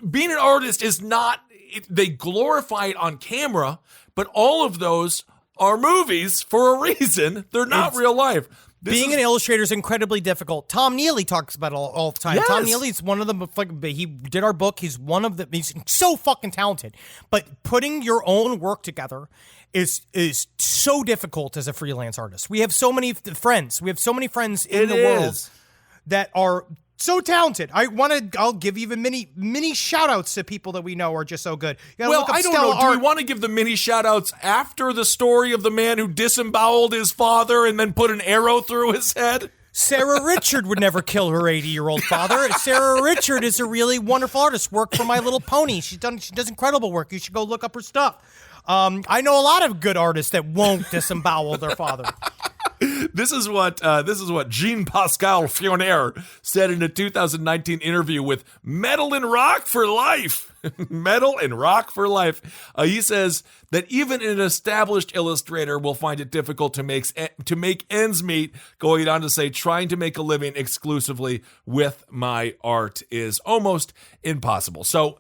Speaker 3: Being an artist is not. They glorify it on camera, but all of those are movies for a reason. They're not real life.
Speaker 4: Being an illustrator is incredibly difficult. Tom Neely talks about it all the time.
Speaker 3: Yes.
Speaker 4: Tom Neely's one of them. He did our book. He's one of the. He's so fucking talented. But putting your own work together is so difficult as a freelance artist. We have so many friends. We have so many friends in the world that are so talented. I'll give even many shout outs to people that we know are just so good.
Speaker 3: Well, I don't know. Do we want to give the mini shout outs after the story of the man who disemboweled his father and then put an arrow through his head?
Speaker 4: Sarah Richard would never kill her 80-year-old father. Sarah Richard is a really wonderful artist. Worked for My Little Pony. She does incredible work. You should go look up her stuff. I know a lot of good artists that won't disembowel their father.
Speaker 3: This is what Jean-Pascal Fionaire said in a 2019 interview with Metal and Rock for Life. Metal and Rock for Life. He says that even an established illustrator will find it difficult to make ends meet. Going on to say, trying to make a living exclusively with my art is almost impossible. So,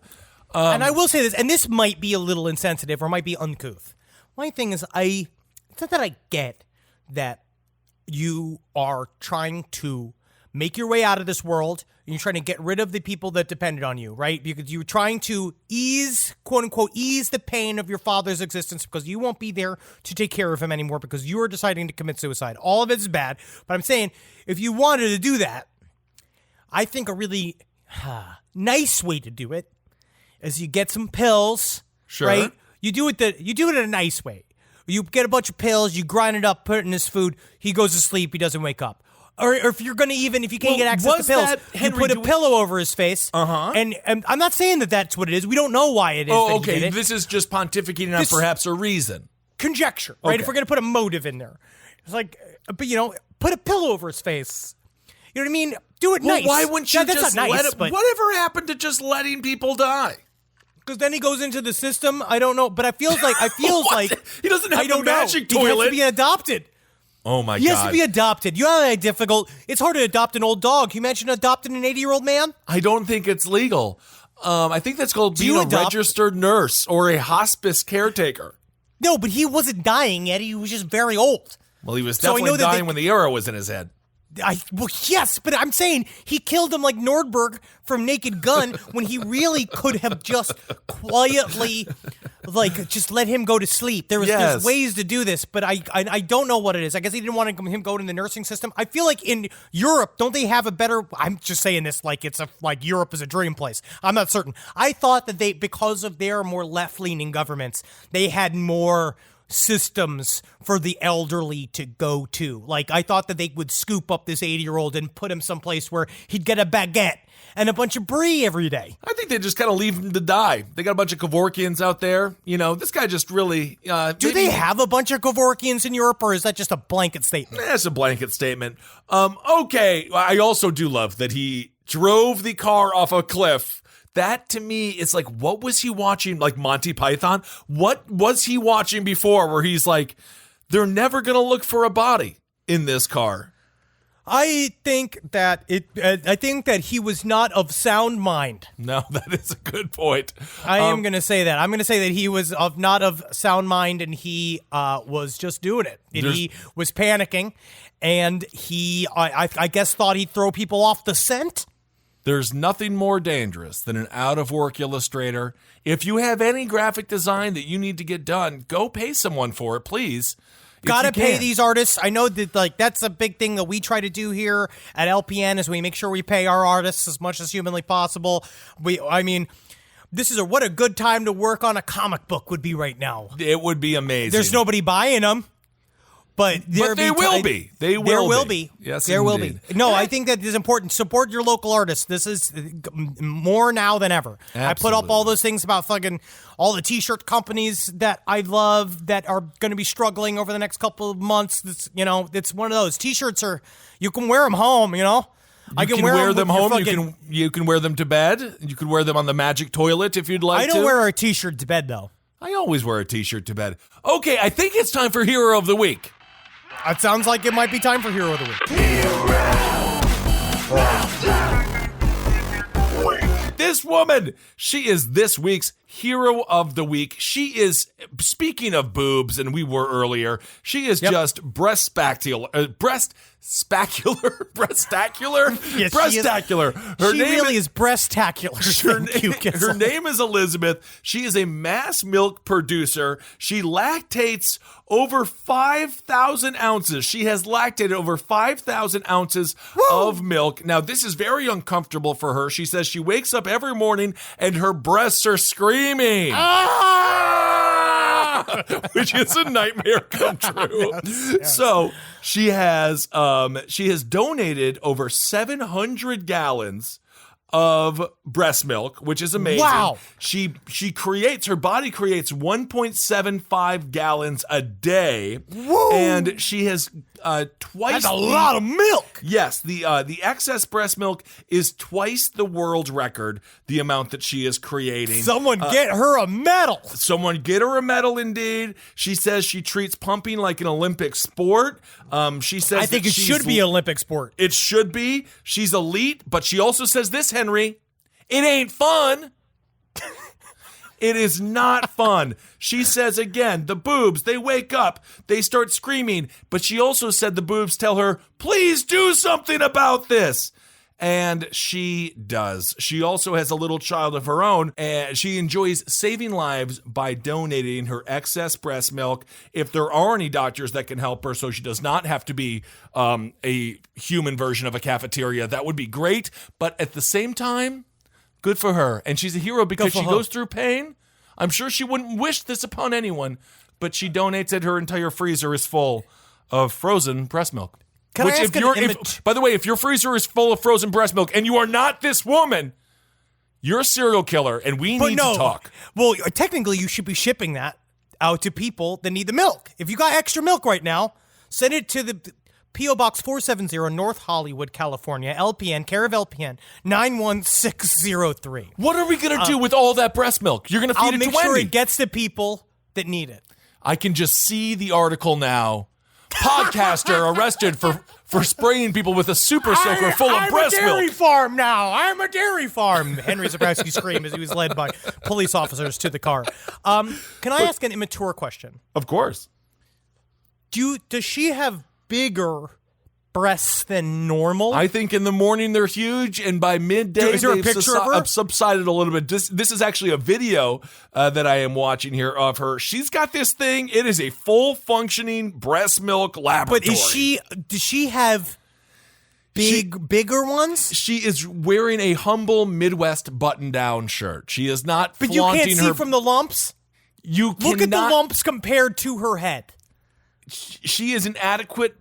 Speaker 4: and I will say this, and this might be a little insensitive or might be uncouth. My thing is, it's not that I get that you are trying to make your way out of this world and you're trying to get rid of the people that depended on you, right? Because you're trying to quote unquote, ease the pain of your father's existence because you won't be there to take care of him anymore because you are deciding to commit suicide. All of it is bad. But I'm saying, if you wanted to do that, I think a really nice way to do it is you get some pills,
Speaker 3: sure,
Speaker 4: right? You do it in a nice way. You get a bunch of pills, you grind it up, put it in his food. He goes to sleep. He doesn't wake up. Or if you're going to if you can't get access to pills, you put a pillow over his face. And I'm not saying that that's what it is. We don't know why it is.
Speaker 3: Oh, okay. This is just pontificating on perhaps a reason.
Speaker 4: Conjecture, right? Okay. If we're going to put a motive in there. It's like, but put a pillow over his face. You know what I mean? Do it nice.
Speaker 3: Why wouldn't you just
Speaker 4: nice,
Speaker 3: let it? Whatever happened to just letting people die?
Speaker 4: Because then he goes into the system. I don't know, but I feel like
Speaker 3: he doesn't have the magic toilet.
Speaker 4: He has to be adopted.
Speaker 3: Oh my God!
Speaker 4: He has to be adopted. You know how difficult? It's hard to adopt an old dog. Can you imagine adopting an 80-year-old man?
Speaker 3: I don't think it's legal. I think that's called being a registered nurse or a hospice caretaker.
Speaker 4: No, but he wasn't dying yet. He was just very old.
Speaker 3: Well, he was definitely dying when the arrow was in his head.
Speaker 4: Well, yes, but I'm saying he killed him like Nordberg from Naked Gun when he really could have just quietly, just let him go to sleep. There's ways to do this, but I don't know what it is. I guess he didn't want him go to the nursing system. I feel like in Europe, don't they have a better? I'm just saying this like Europe is a dream place. I'm not certain. I thought that because of their more left-leaning governments, they had more systems for the elderly to go to. Like, I thought that they would scoop up this 80-year-old and put him someplace where he'd get a baguette and a bunch of brie every day.
Speaker 3: I think they just kind of leave him to die. They got a bunch of Kevorkians out there. This guy just really...
Speaker 4: Do they have a bunch of Kevorkians in Europe, or is that just a blanket statement?
Speaker 3: That's a blanket statement. Okay, I also do love that he drove the car off a cliff. That, to me, is like, what was he watching? Like Monty Python? What was he watching before where he's like, they're never going to look for a body in this car?
Speaker 4: I think that he was not of sound mind.
Speaker 3: No, that is a good point.
Speaker 4: I am going to say that. I'm going to say that he was not of sound mind, and he was just doing it. And he was panicking, and he, I guess, thought he'd throw people off the scent.
Speaker 3: There's nothing more dangerous than an out-of-work illustrator. If you have any graphic design that you need to get done, go pay someone for it, please.
Speaker 4: Gotta pay these artists. I know that that's a big thing that we try to do here at LPN is we make sure we pay our artists as much as humanly possible. What a good time to work on a comic book would be right now.
Speaker 3: It would be amazing.
Speaker 4: There's nobody buying them. But they will be.
Speaker 3: There will be.
Speaker 4: Yes, there will be. No, I think that is important. Support your local artists. This is more now than ever. Absolutely. I put up all those things about fucking all the T-shirt companies that I love that are going to be struggling over the next couple of months. It's one of those T-shirts you can wear them home.
Speaker 3: I can wear them home. You can wear them to bed. You can wear them on the magic toilet if you'd like to.
Speaker 4: I don't wear a T-shirt to bed though.
Speaker 3: I always wear a T-shirt to bed. Okay, I think it's time for Hero of the Week.
Speaker 4: It sounds like it might be time for Hero of the Week.
Speaker 3: This woman, she is this week's Hero of the Week. She is, speaking of boobs, and we were earlier, she is just breastacular.
Speaker 4: Yes,
Speaker 3: breastacular.
Speaker 4: She really is breastacular.
Speaker 3: Her name is Elizabeth. She is a mass milk producer. She lactates over 5,000 ounces. She has lactated over 5,000 ounces of milk. Now, this is very uncomfortable for her. She says she wakes up every morning and her breasts are screaming. Which is a nightmare come true. Yes. So she has donated over 700 gallons of breast milk, which is amazing.
Speaker 4: Wow.
Speaker 3: Her body creates 1.75 gallons a day.
Speaker 4: Whoa.
Speaker 3: And she has twice.
Speaker 4: That's a lot of milk.
Speaker 3: Yes, the excess breast milk is twice the world record, the amount that she is creating.
Speaker 4: Someone get her a medal.
Speaker 3: Someone get her a medal, indeed. She says she treats pumping like an Olympic sport. She says
Speaker 4: I think it should be an Olympic sport.
Speaker 3: It should be. She's elite, but she also says this, Henry, it ain't fun. It is not fun. She says, again, the boobs, they wake up, they start screaming, but she also said the boobs tell her, please do something about this. And she does. She also has a little child of her own, and she enjoys saving lives by donating her excess breast milk. If there are any doctors that can help her so she does not have to be a human version of a cafeteria, that would be great. But at the same time, good for her. And she's a hero because she goes through pain. I'm sure she wouldn't wish this upon anyone, but she donates it. Her entire freezer is full of frozen breast milk.
Speaker 4: Can I ask
Speaker 3: by the way, if your freezer is full of frozen breast milk and you are not this woman, you're a serial killer and we need to talk.
Speaker 4: Well, technically you should be shipping that out to people that need the milk. If you got extra milk right now, send it to the P.O. Box 470, North Hollywood, California, LPN, care of LPN, 91603.
Speaker 3: What are we going to do with all that breast milk? You're going to feed it to Wendy.
Speaker 4: I'll make sure it gets to people that need it.
Speaker 3: I can just see the article now. Podcaster arrested for spraying people with a super soaker full of breast milk.
Speaker 4: I'm a dairy farm now. I'm a dairy farm. Henry Zabrowski screamed as he was led by police officers to the car. Can I ask an immature question?
Speaker 3: Of course.
Speaker 4: Does she have bigger breasts than normal?
Speaker 3: I think in the morning they're huge, and by midday they've subsided a little bit. This is actually a video that I am watching here of her. She's got this thing. It is a full functioning breast milk laboratory.
Speaker 4: But does she have bigger ones?
Speaker 3: She is wearing a humble Midwest button-down shirt. She is not
Speaker 4: But
Speaker 3: flaunting
Speaker 4: you can't see from the lumps? Look at the lumps compared to her head.
Speaker 3: She has an adequate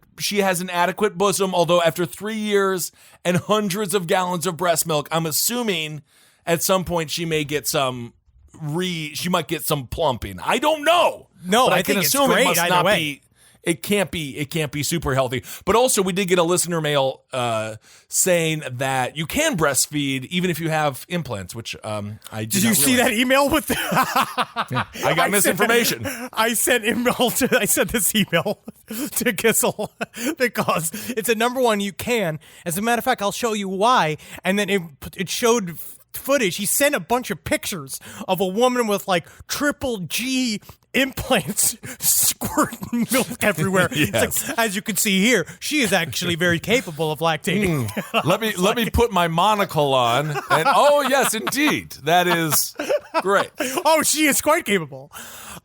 Speaker 3: bosom, although after 3 years and hundreds of gallons of breast milk, I'm assuming at some point she may get some plumping. I don't know.
Speaker 4: No,
Speaker 3: but
Speaker 4: I
Speaker 3: can
Speaker 4: think
Speaker 3: assume
Speaker 4: it's great
Speaker 3: it must
Speaker 4: either
Speaker 3: not
Speaker 4: way.
Speaker 3: be. It can't be super healthy. But also, we did get a listener mail saying that you can breastfeed even if you have implants, which I did
Speaker 4: you see that email with?
Speaker 3: I got misinformation.
Speaker 4: I sent this email to Kissel because it's a number one. You can. As a matter of fact, I'll show you why. And then it showed footage. He sent a bunch of pictures of a woman with like triple G implants squirting milk everywhere.
Speaker 3: Yes.
Speaker 4: It's like, as you can see here, she is actually very capable of lactating.
Speaker 3: Let me put my monocle on. And oh yes, indeed, that is great.
Speaker 4: Oh, she is quite capable.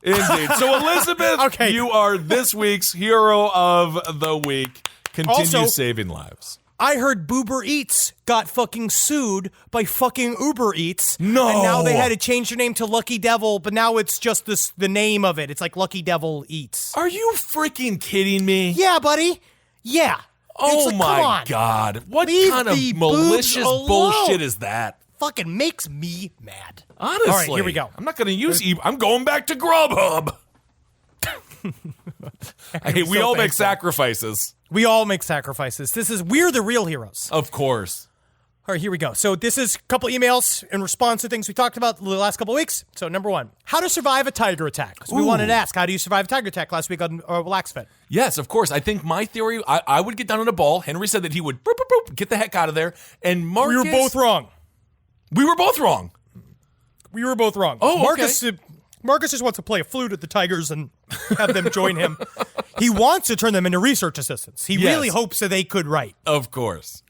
Speaker 3: Indeed. So Elizabeth, you are this week's hero of the week. Continue
Speaker 4: Also,
Speaker 3: saving lives.
Speaker 4: I heard Boober Eats got fucking sued by fucking Uber Eats.
Speaker 3: No.
Speaker 4: And now they had to change their name to Lucky Devil, but now it's just the name of it. It's like Lucky Devil Eats.
Speaker 3: Are you freaking kidding me?
Speaker 4: Yeah, buddy. Yeah.
Speaker 3: Oh
Speaker 4: like,
Speaker 3: my God. What kind of malicious bullshit is that?
Speaker 4: Fucking makes me mad.
Speaker 3: Honestly.
Speaker 4: All right, here we go.
Speaker 3: I'm not going to use I'm going back to Grubhub. Hey, we all make sacrifices.
Speaker 4: We all make sacrifices. We're the real heroes.
Speaker 3: Of course.
Speaker 4: All right, here we go. So this is a couple emails in response to things we talked about the last couple of weeks. So number one, how to survive a tiger attack. So we wanted to ask, how do you survive a tiger attack last week on Relax Fit?
Speaker 3: Yes, of course. I think my theory, I would get down in a ball. Henry said that he would boop, boop, boop, get the heck out of there. And Marcus...
Speaker 4: We were both wrong.
Speaker 3: We were both wrong.
Speaker 4: We were both wrong.
Speaker 3: Oh,
Speaker 4: Marcus just wants to play a flute at the Tigers and have them join him. He wants to turn them into research assistants. He really hopes that they could write.
Speaker 3: Of course.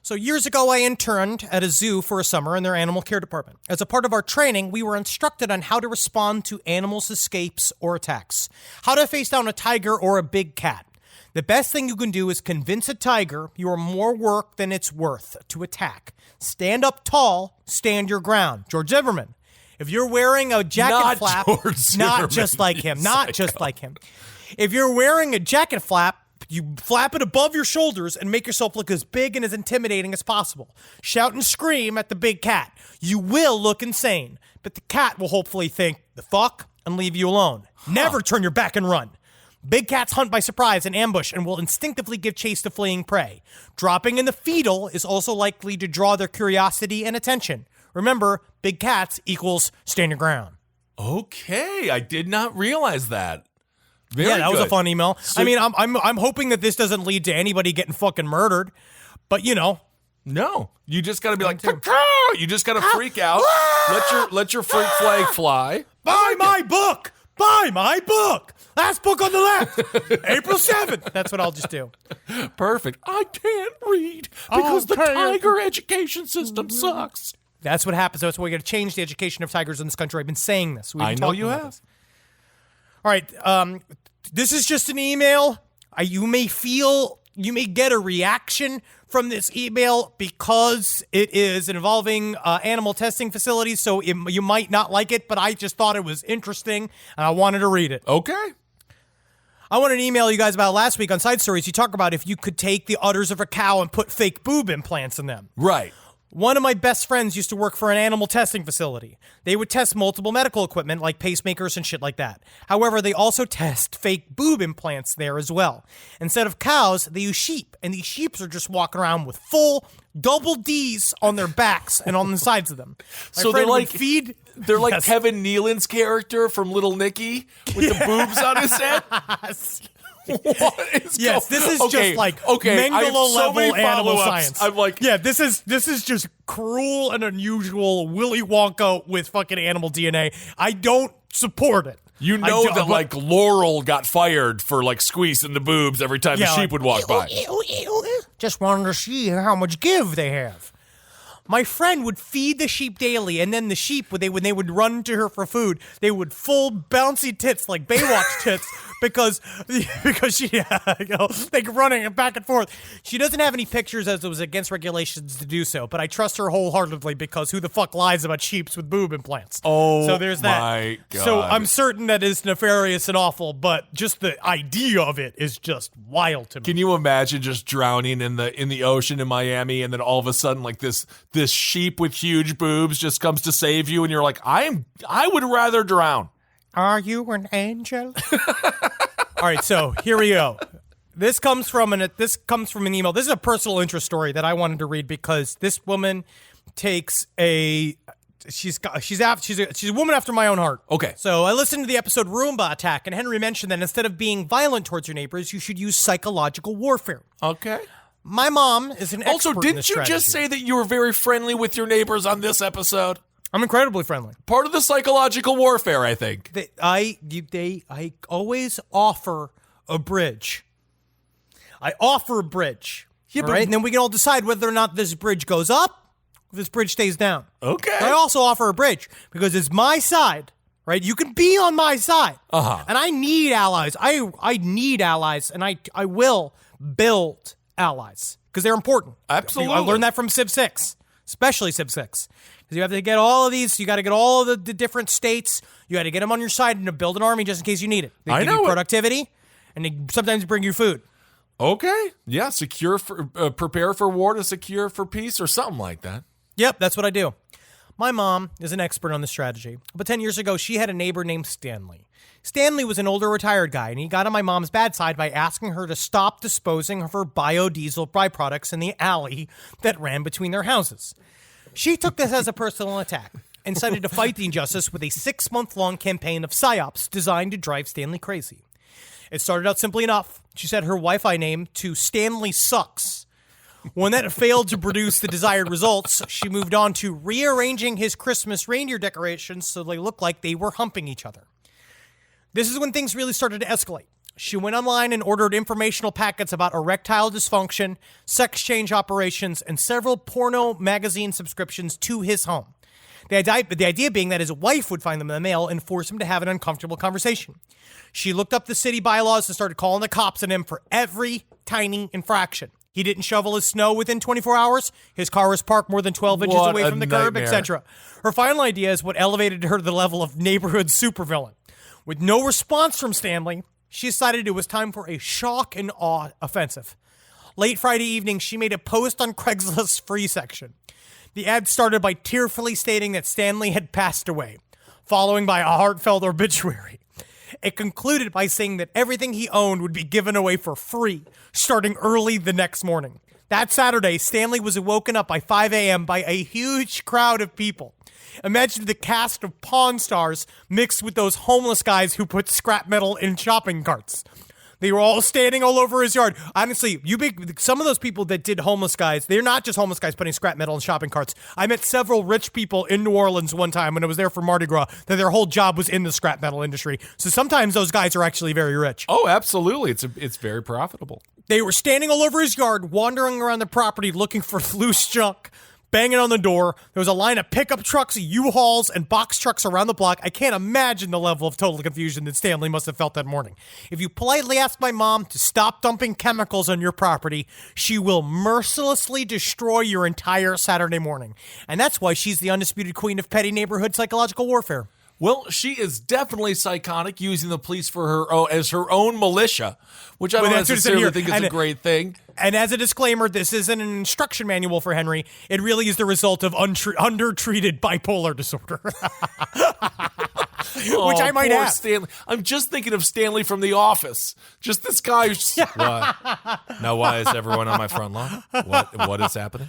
Speaker 4: So years ago, I interned at a zoo for a summer in their animal care department. As a part of our training, we were instructed on how to respond to animals' escapes or attacks, how to face down a tiger or a big cat. The best thing you can do is convince a tiger you are more work than it's worth to attack. Stand up tall, stand your ground. George Zimmerman. If you're wearing a jacket flap, not just like him, not just like him. If you're wearing a jacket flap, you flap it above your shoulders and make yourself look as big and as intimidating as possible. Shout and scream at the big cat. You will look insane, but the cat will hopefully think, the fuck, and leave you alone. Never turn your back and run. Big cats hunt by surprise and ambush and will instinctively give chase to fleeing prey. Dropping in the fetal is also likely to draw their curiosity and attention. Remember, big cats equals stand your ground.
Speaker 3: Okay, I did not realize that. Very
Speaker 4: that was a
Speaker 3: good.
Speaker 4: fun email. So, I mean, I'm hoping that this doesn't lead to anybody getting fucking murdered, but you know.
Speaker 3: No, you just got to be like, you just got to freak out. Let your freak flag fly.
Speaker 4: Buy my book. Buy my book. Last book on the left. April 7th. That's what I'll just do.
Speaker 3: Perfect. I can't read because the tiger education system sucks.
Speaker 4: That's what happens. That's why we got to change the education of tigers in this country. I've been saying this.
Speaker 3: I know you have.
Speaker 4: This. All right. This is just an email. You may get a reaction from this email because it is involving animal testing facilities, so you might not like it, but I just thought it was interesting, and I wanted to read it.
Speaker 3: Okay.
Speaker 4: I wanted to email you guys about last week on Side Stories. You talk about if you could take the udders of a cow and put fake boob implants in them.
Speaker 3: Right.
Speaker 4: One of my best friends used to work for an animal testing facility. They would test multiple medical equipment like pacemakers and shit like that. However, they also test fake boob implants there as well. Instead of cows, they use sheep, and these sheep are just walking around with full double D's on their backs and on the sides of them.
Speaker 3: So they're like Kevin Nealon's character from Little Nicky with the boobs on his head. What is
Speaker 4: this is just like Mengele level animal science.
Speaker 3: I'm like,
Speaker 4: this is just cruel and unusual Willy Wonka with fucking animal DNA. I don't support it.
Speaker 3: You know that like Laurel got fired for like squeezing the boobs every time the sheep would walk by.
Speaker 4: Just wanted to see how much give they have. My friend would feed the sheep daily, and then the sheep, when they would run to her for food, they would full bouncy tits like Baywatch tits because she, like running back and forth. She doesn't have any pictures as it was against regulations to do so, but I trust her wholeheartedly because who the fuck lies about sheeps with boob implants?
Speaker 3: Oh,
Speaker 4: so there's that.
Speaker 3: My God.
Speaker 4: So I'm certain that is nefarious and awful, but just the idea of it is just wild to me.
Speaker 3: Can you imagine just drowning in the ocean in Miami, and then all of a sudden like this sheep with huge boobs just comes to save you, and you're like, I would rather drown.
Speaker 4: Are you an angel? All right, so here we go. This comes from an email. This is a personal interest story that I wanted to read because this woman takes she's a woman after my own heart.
Speaker 3: Okay.
Speaker 4: So I listened to the episode Roomba Attack, and Henry mentioned that instead of being violent towards your neighbors, you should use psychological warfare.
Speaker 3: Okay.
Speaker 4: My mom is an expert
Speaker 3: Also,
Speaker 4: in this
Speaker 3: didn't you
Speaker 4: strategy.
Speaker 3: just say that you were very friendly with your neighbors on this episode?
Speaker 4: I'm incredibly friendly.
Speaker 3: Part of the psychological warfare, I think.
Speaker 4: I always offer a bridge. I offer a bridge. Yeah, right? And then we can all decide whether or not this bridge goes up, or this bridge stays down.
Speaker 3: Okay.
Speaker 4: I also offer a bridge because it's my side, right? You can be on my side.
Speaker 3: Uh-huh.
Speaker 4: And I need allies. I need allies, and I will build allies because they're important.
Speaker 3: Absolutely.
Speaker 4: I learned that from Civ 6, especially Civ 6. Because you have to get all of these, you got to get all of the different states, you got to get them on your side and to build an army just in case you need it. They give you productivity, and they sometimes bring you food.
Speaker 3: Okay. Yeah, prepare for war to secure for peace or something like that.
Speaker 4: Yep, that's what I do. My mom is an expert on this strategy, but 10 years ago, she had a neighbor named Stanley. Stanley was an older retired guy, and he got on my mom's bad side by asking her to stop disposing of her biodiesel byproducts in the alley that ran between their houses. She took this as a personal attack and decided to fight the injustice with a 6-month-long campaign of psyops designed to drive Stanley crazy. It started out simply enough. She set her Wi-Fi name to Stanley Sucks. When that failed to produce the desired results, she moved on to rearranging his Christmas reindeer decorations so they looked like they were humping each other. This is when things really started to escalate. She went online and ordered informational packets about erectile dysfunction, sex change operations, and several porno magazine subscriptions to his home. The idea being that his wife would find them in the mail and force him to have an uncomfortable conversation. She looked up the city bylaws and started calling the cops on him for every tiny infraction. He didn't shovel his snow within 24 hours. His car was parked more than 12 inches away from the curb, etc. Her final idea is what elevated her to the level of neighborhood supervillain. With no response from Stanley, she decided it was time for a shock and awe offensive. Late Friday evening, she made a post on Craigslist's free section. The ad started by tearfully stating that Stanley had passed away, following by a heartfelt obituary. It concluded by saying that everything he owned would be given away for free, starting early the next morning. That Saturday, Stanley was woken up by 5 a.m. by a huge crowd of people. Imagine the cast of Pawn Stars mixed with those homeless guys who put scrap metal in shopping carts. They were all standing all over his yard. Honestly, some of those people that did homeless guys, they're not just homeless guys putting scrap metal in shopping carts. I met several rich people in New Orleans one time when I was there for Mardi Gras that their whole job was in the scrap metal industry. So sometimes those guys are actually very rich.
Speaker 3: Oh, absolutely. It's very profitable.
Speaker 4: They were standing all over his yard, wandering around the property looking for loose junk, banging on the door. There was a line of pickup trucks, U-Hauls, and box trucks around the block. I can't imagine the level of total confusion that Stanley must have felt that morning. If you politely ask my mom to stop dumping chemicals on your property, she will mercilessly destroy your entire Saturday morning. And that's why she's the undisputed queen of petty neighborhood psychological warfare.
Speaker 3: Well, she is definitely psychotic, using the police as her own militia, which I don't necessarily think is a great thing.
Speaker 4: And as a disclaimer, this isn't an instruction manual for Henry. It really is the result of undertreated bipolar disorder. Which I might have.
Speaker 3: Stanley. I'm just thinking of Stanley from The Office. Just this guy who's what? Now why is everyone on my front lawn? What is happening?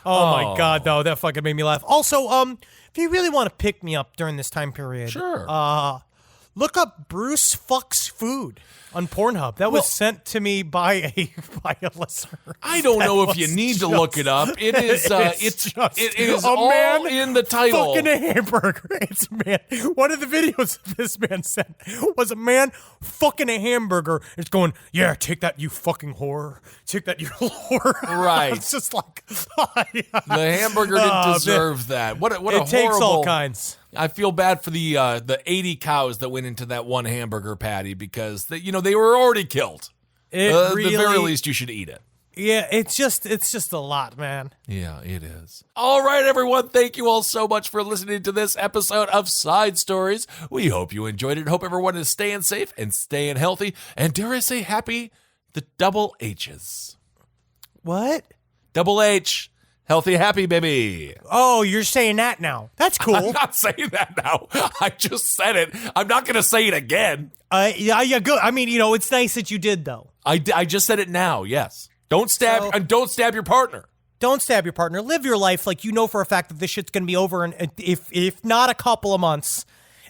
Speaker 4: Oh my God, though, that fucking made me laugh. Also, if you really want to pick me up during this time period,
Speaker 3: sure.
Speaker 4: Look up Bruce Fucks Food on Pornhub. That was sent to me by a listener.
Speaker 3: I don't know if you need to look it up. It is it is all
Speaker 4: man
Speaker 3: in the title.
Speaker 4: Fucking a hamburger. It's a man. One of the videos this man sent was a man fucking a hamburger. It's going, yeah, take that, you fucking whore. Take that, you whore.
Speaker 3: Right.
Speaker 4: It's just like
Speaker 3: the hamburger didn't deserve that. What a horrible.
Speaker 4: It takes all kinds.
Speaker 3: I feel bad for the 80 cows that went into that one hamburger patty because they were already killed. At the very least, you should eat it.
Speaker 4: Yeah, it's just a lot, man.
Speaker 3: Yeah, it is. All right, everyone. Thank you all so much for listening to this episode of Side Stories. We hope you enjoyed it. Hope everyone is staying safe and staying healthy. And dare I say happy the double H's.
Speaker 4: What?
Speaker 3: Double H. Healthy, happy, baby.
Speaker 4: Oh, you're saying that now. That's cool.
Speaker 3: I'm not saying that now. I just said it. I'm not going to say it again.
Speaker 4: Yeah, good. I mean, it's nice that you did, though.
Speaker 3: I just said it now, yes. Don't stab your partner.
Speaker 4: Don't stab your partner. Live your life like you know for a fact that this shit's going to be over in, if not a couple of months.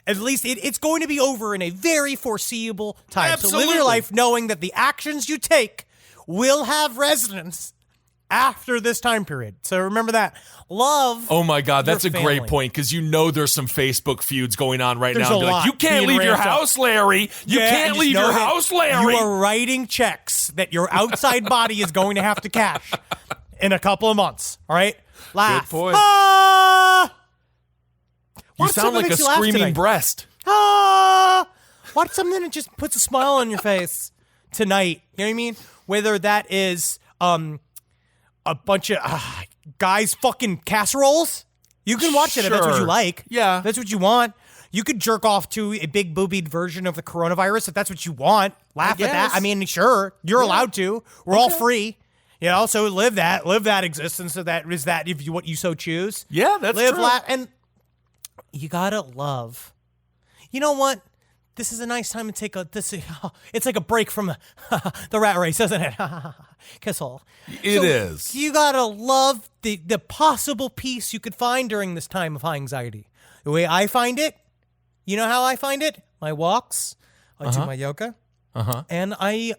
Speaker 4: At least it's going to be over in a very foreseeable time.
Speaker 3: Absolutely.
Speaker 4: So live your life knowing that the actions you take will have resonance after this time period. So remember that. Love.
Speaker 3: Oh my God, that's a
Speaker 4: family.
Speaker 3: great point because there's some Facebook feuds going on right
Speaker 4: There's
Speaker 3: now.
Speaker 4: a lot
Speaker 3: you can't
Speaker 4: being
Speaker 3: leave your
Speaker 4: ramped up.
Speaker 3: house, Larry. You can't leave your house, Larry.
Speaker 4: You are writing checks that your outside body is going to have to cash in a couple of months. All right? Laugh.
Speaker 3: Good point. You sound like a screaming breast.
Speaker 4: Watch something that just puts a smile on your face tonight. You know what I mean? Whether that is a bunch of guys fucking casseroles. You can watch it if that's what you like.
Speaker 3: Yeah.
Speaker 4: That's what you want. You could jerk off to a big boobied version of the coronavirus if that's what you want. Laugh at that. I mean, sure, you're allowed to. We're all free. So live that existence. So that is that if you what you so choose.
Speaker 3: Yeah, that's
Speaker 4: live,
Speaker 3: true.
Speaker 4: Laugh, and You gotta love. You know what? This is a nice time to take it's like a break from the rat race, isn't it? Kiss all.
Speaker 3: It is.
Speaker 4: You gotta love the possible peace you could find during this time of high anxiety. The way I find it, you know how I find it? My walks, I do my yoga, and I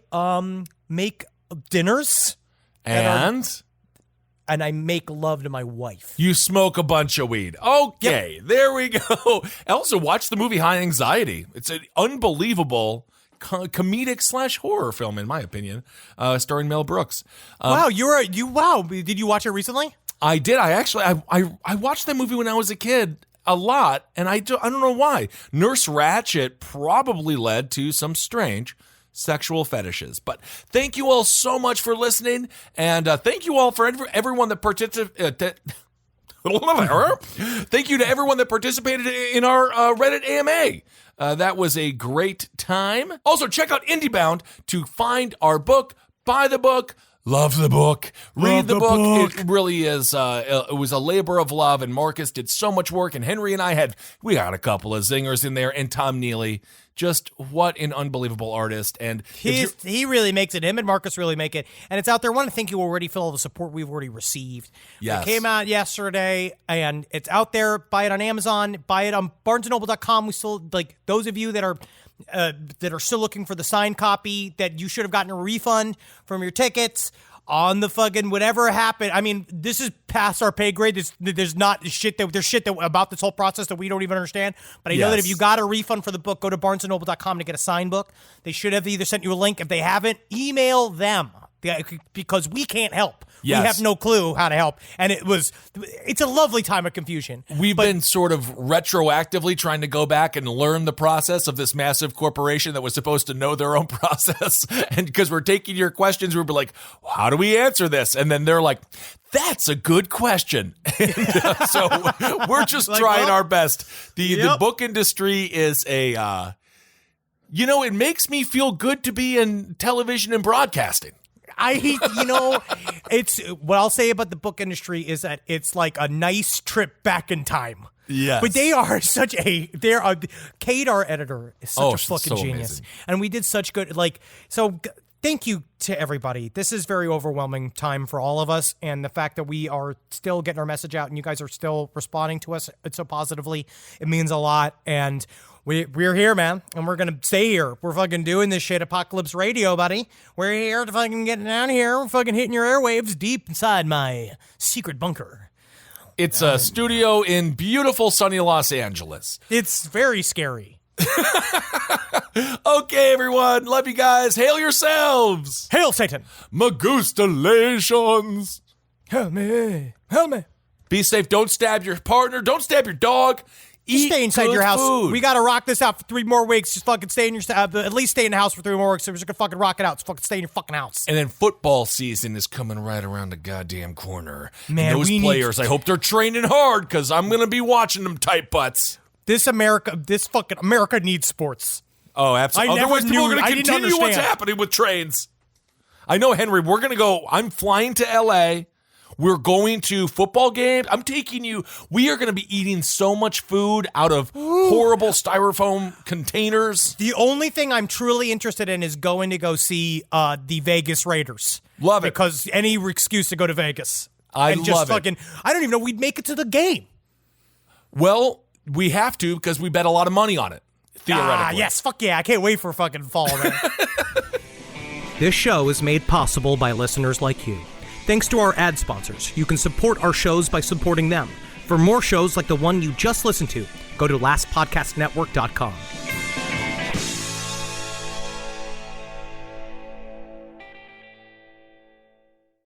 Speaker 4: make dinners, and I make love to my wife.
Speaker 3: You smoke a bunch of weed. Okay, There we go. I also watched the movie High Anxiety. It's an unbelievable comedic / horror film, in my opinion, starring Mel Brooks.
Speaker 4: Wow, wow. Did you watch it recently?
Speaker 3: I did. I watched that movie when I was a kid a lot, and I don't know why. Nurse Ratched probably led to some strange sexual fetishes. But thank you all so much for listening, and thank you all for everyone that participated. Thank you to everyone that participated in our Reddit AMA. That was a great time. Also, check out IndieBound to find our book, buy the book, love the book, read the book. It really is. It was a labor of love, and Marcus did so much work, and Henry and I we got a couple of zingers in there, and Tom Neely. Just what an unbelievable artist. And
Speaker 4: he really makes it. Him and Marcus really make it. And it's out there. I want to thank you already for all the support we've already received.
Speaker 3: Yes.
Speaker 4: It came out yesterday, and it's out there. Buy it on Amazon. Buy it on BarnesandNoble.com. We still, like, those of you that are still looking for the signed copy, that you should have gotten a refund from your tickets on the fucking whatever happened. I mean, this is past our pay grade. There's shit that about this whole process that we don't even understand. But I know that if you got a refund for the book, go to BarnesandNoble.com to get a signed book. They should have either sent you a link. If they haven't, email them, because we can't help.
Speaker 3: Yes.
Speaker 4: We have no clue how to help. And it's a lovely time of confusion.
Speaker 3: We've been sort of retroactively trying to go back and learn the process of this massive corporation that was supposed to know their own process. And because we're taking your questions, we're like, how do we answer this? And then they're like, that's a good question. So we're just trying our best. The book industry is it makes me feel good to be in television and broadcasting.
Speaker 4: It's what I'll say about the book industry is that it's like a nice trip back in time.
Speaker 3: Yes.
Speaker 4: But Kate, our editor, is such a fucking genius.
Speaker 3: Amazing.
Speaker 4: And we did such good, thank you to everybody. This is very overwhelming time for all of us. And the fact that we are still getting our message out and you guys are still responding to us so positively, it means a lot. And we're here, man, and we're going to stay here. We're fucking doing this shit, Apocalypse Radio, buddy. We're here to fucking get down here. We're fucking hitting your airwaves deep inside my secret bunker.
Speaker 3: It's a studio in beautiful sunny Los Angeles.
Speaker 4: It's very scary.
Speaker 3: Okay, everyone. Love you guys. Hail yourselves.
Speaker 4: Hail Satan.
Speaker 3: Magustalations.
Speaker 4: Help me. Help me.
Speaker 3: Be safe. Don't stab your partner. Don't stab your dog.
Speaker 4: Stay inside your house.
Speaker 3: Food.
Speaker 4: We got to rock this out for 3 more weeks. Just fucking stay in your at least stay in the house for 3 more weeks. So we're just gonna fucking rock it out. So fucking stay in your fucking house.
Speaker 3: And then football season is coming right around the goddamn corner.
Speaker 4: Man,
Speaker 3: and those players, I hope they're training hard because I'm gonna be watching them tight butts.
Speaker 4: This fucking America needs sports.
Speaker 3: Oh, absolutely. Otherwise, people are gonna continue what's happening with trains. I know, Henry. We're gonna go. I'm flying to LA. We're going to football games. I'm taking you. We are going to be eating so much food out of horrible styrofoam containers.
Speaker 4: The only thing I'm truly interested in is going to go see the Vegas Raiders.
Speaker 3: Love it.
Speaker 4: Because any excuse to go to Vegas.
Speaker 3: I love it.
Speaker 4: I don't even know we'd make it to the game.
Speaker 3: Well, we have to because we bet a lot of money on it, theoretically.
Speaker 4: Yes. Fuck yeah. I can't wait for fucking fall, man.
Speaker 5: This show is made possible by listeners like you. Thanks to our ad sponsors, you can support our shows by supporting them. For more shows like the one you just listened to, go to lastpodcastnetwork.com.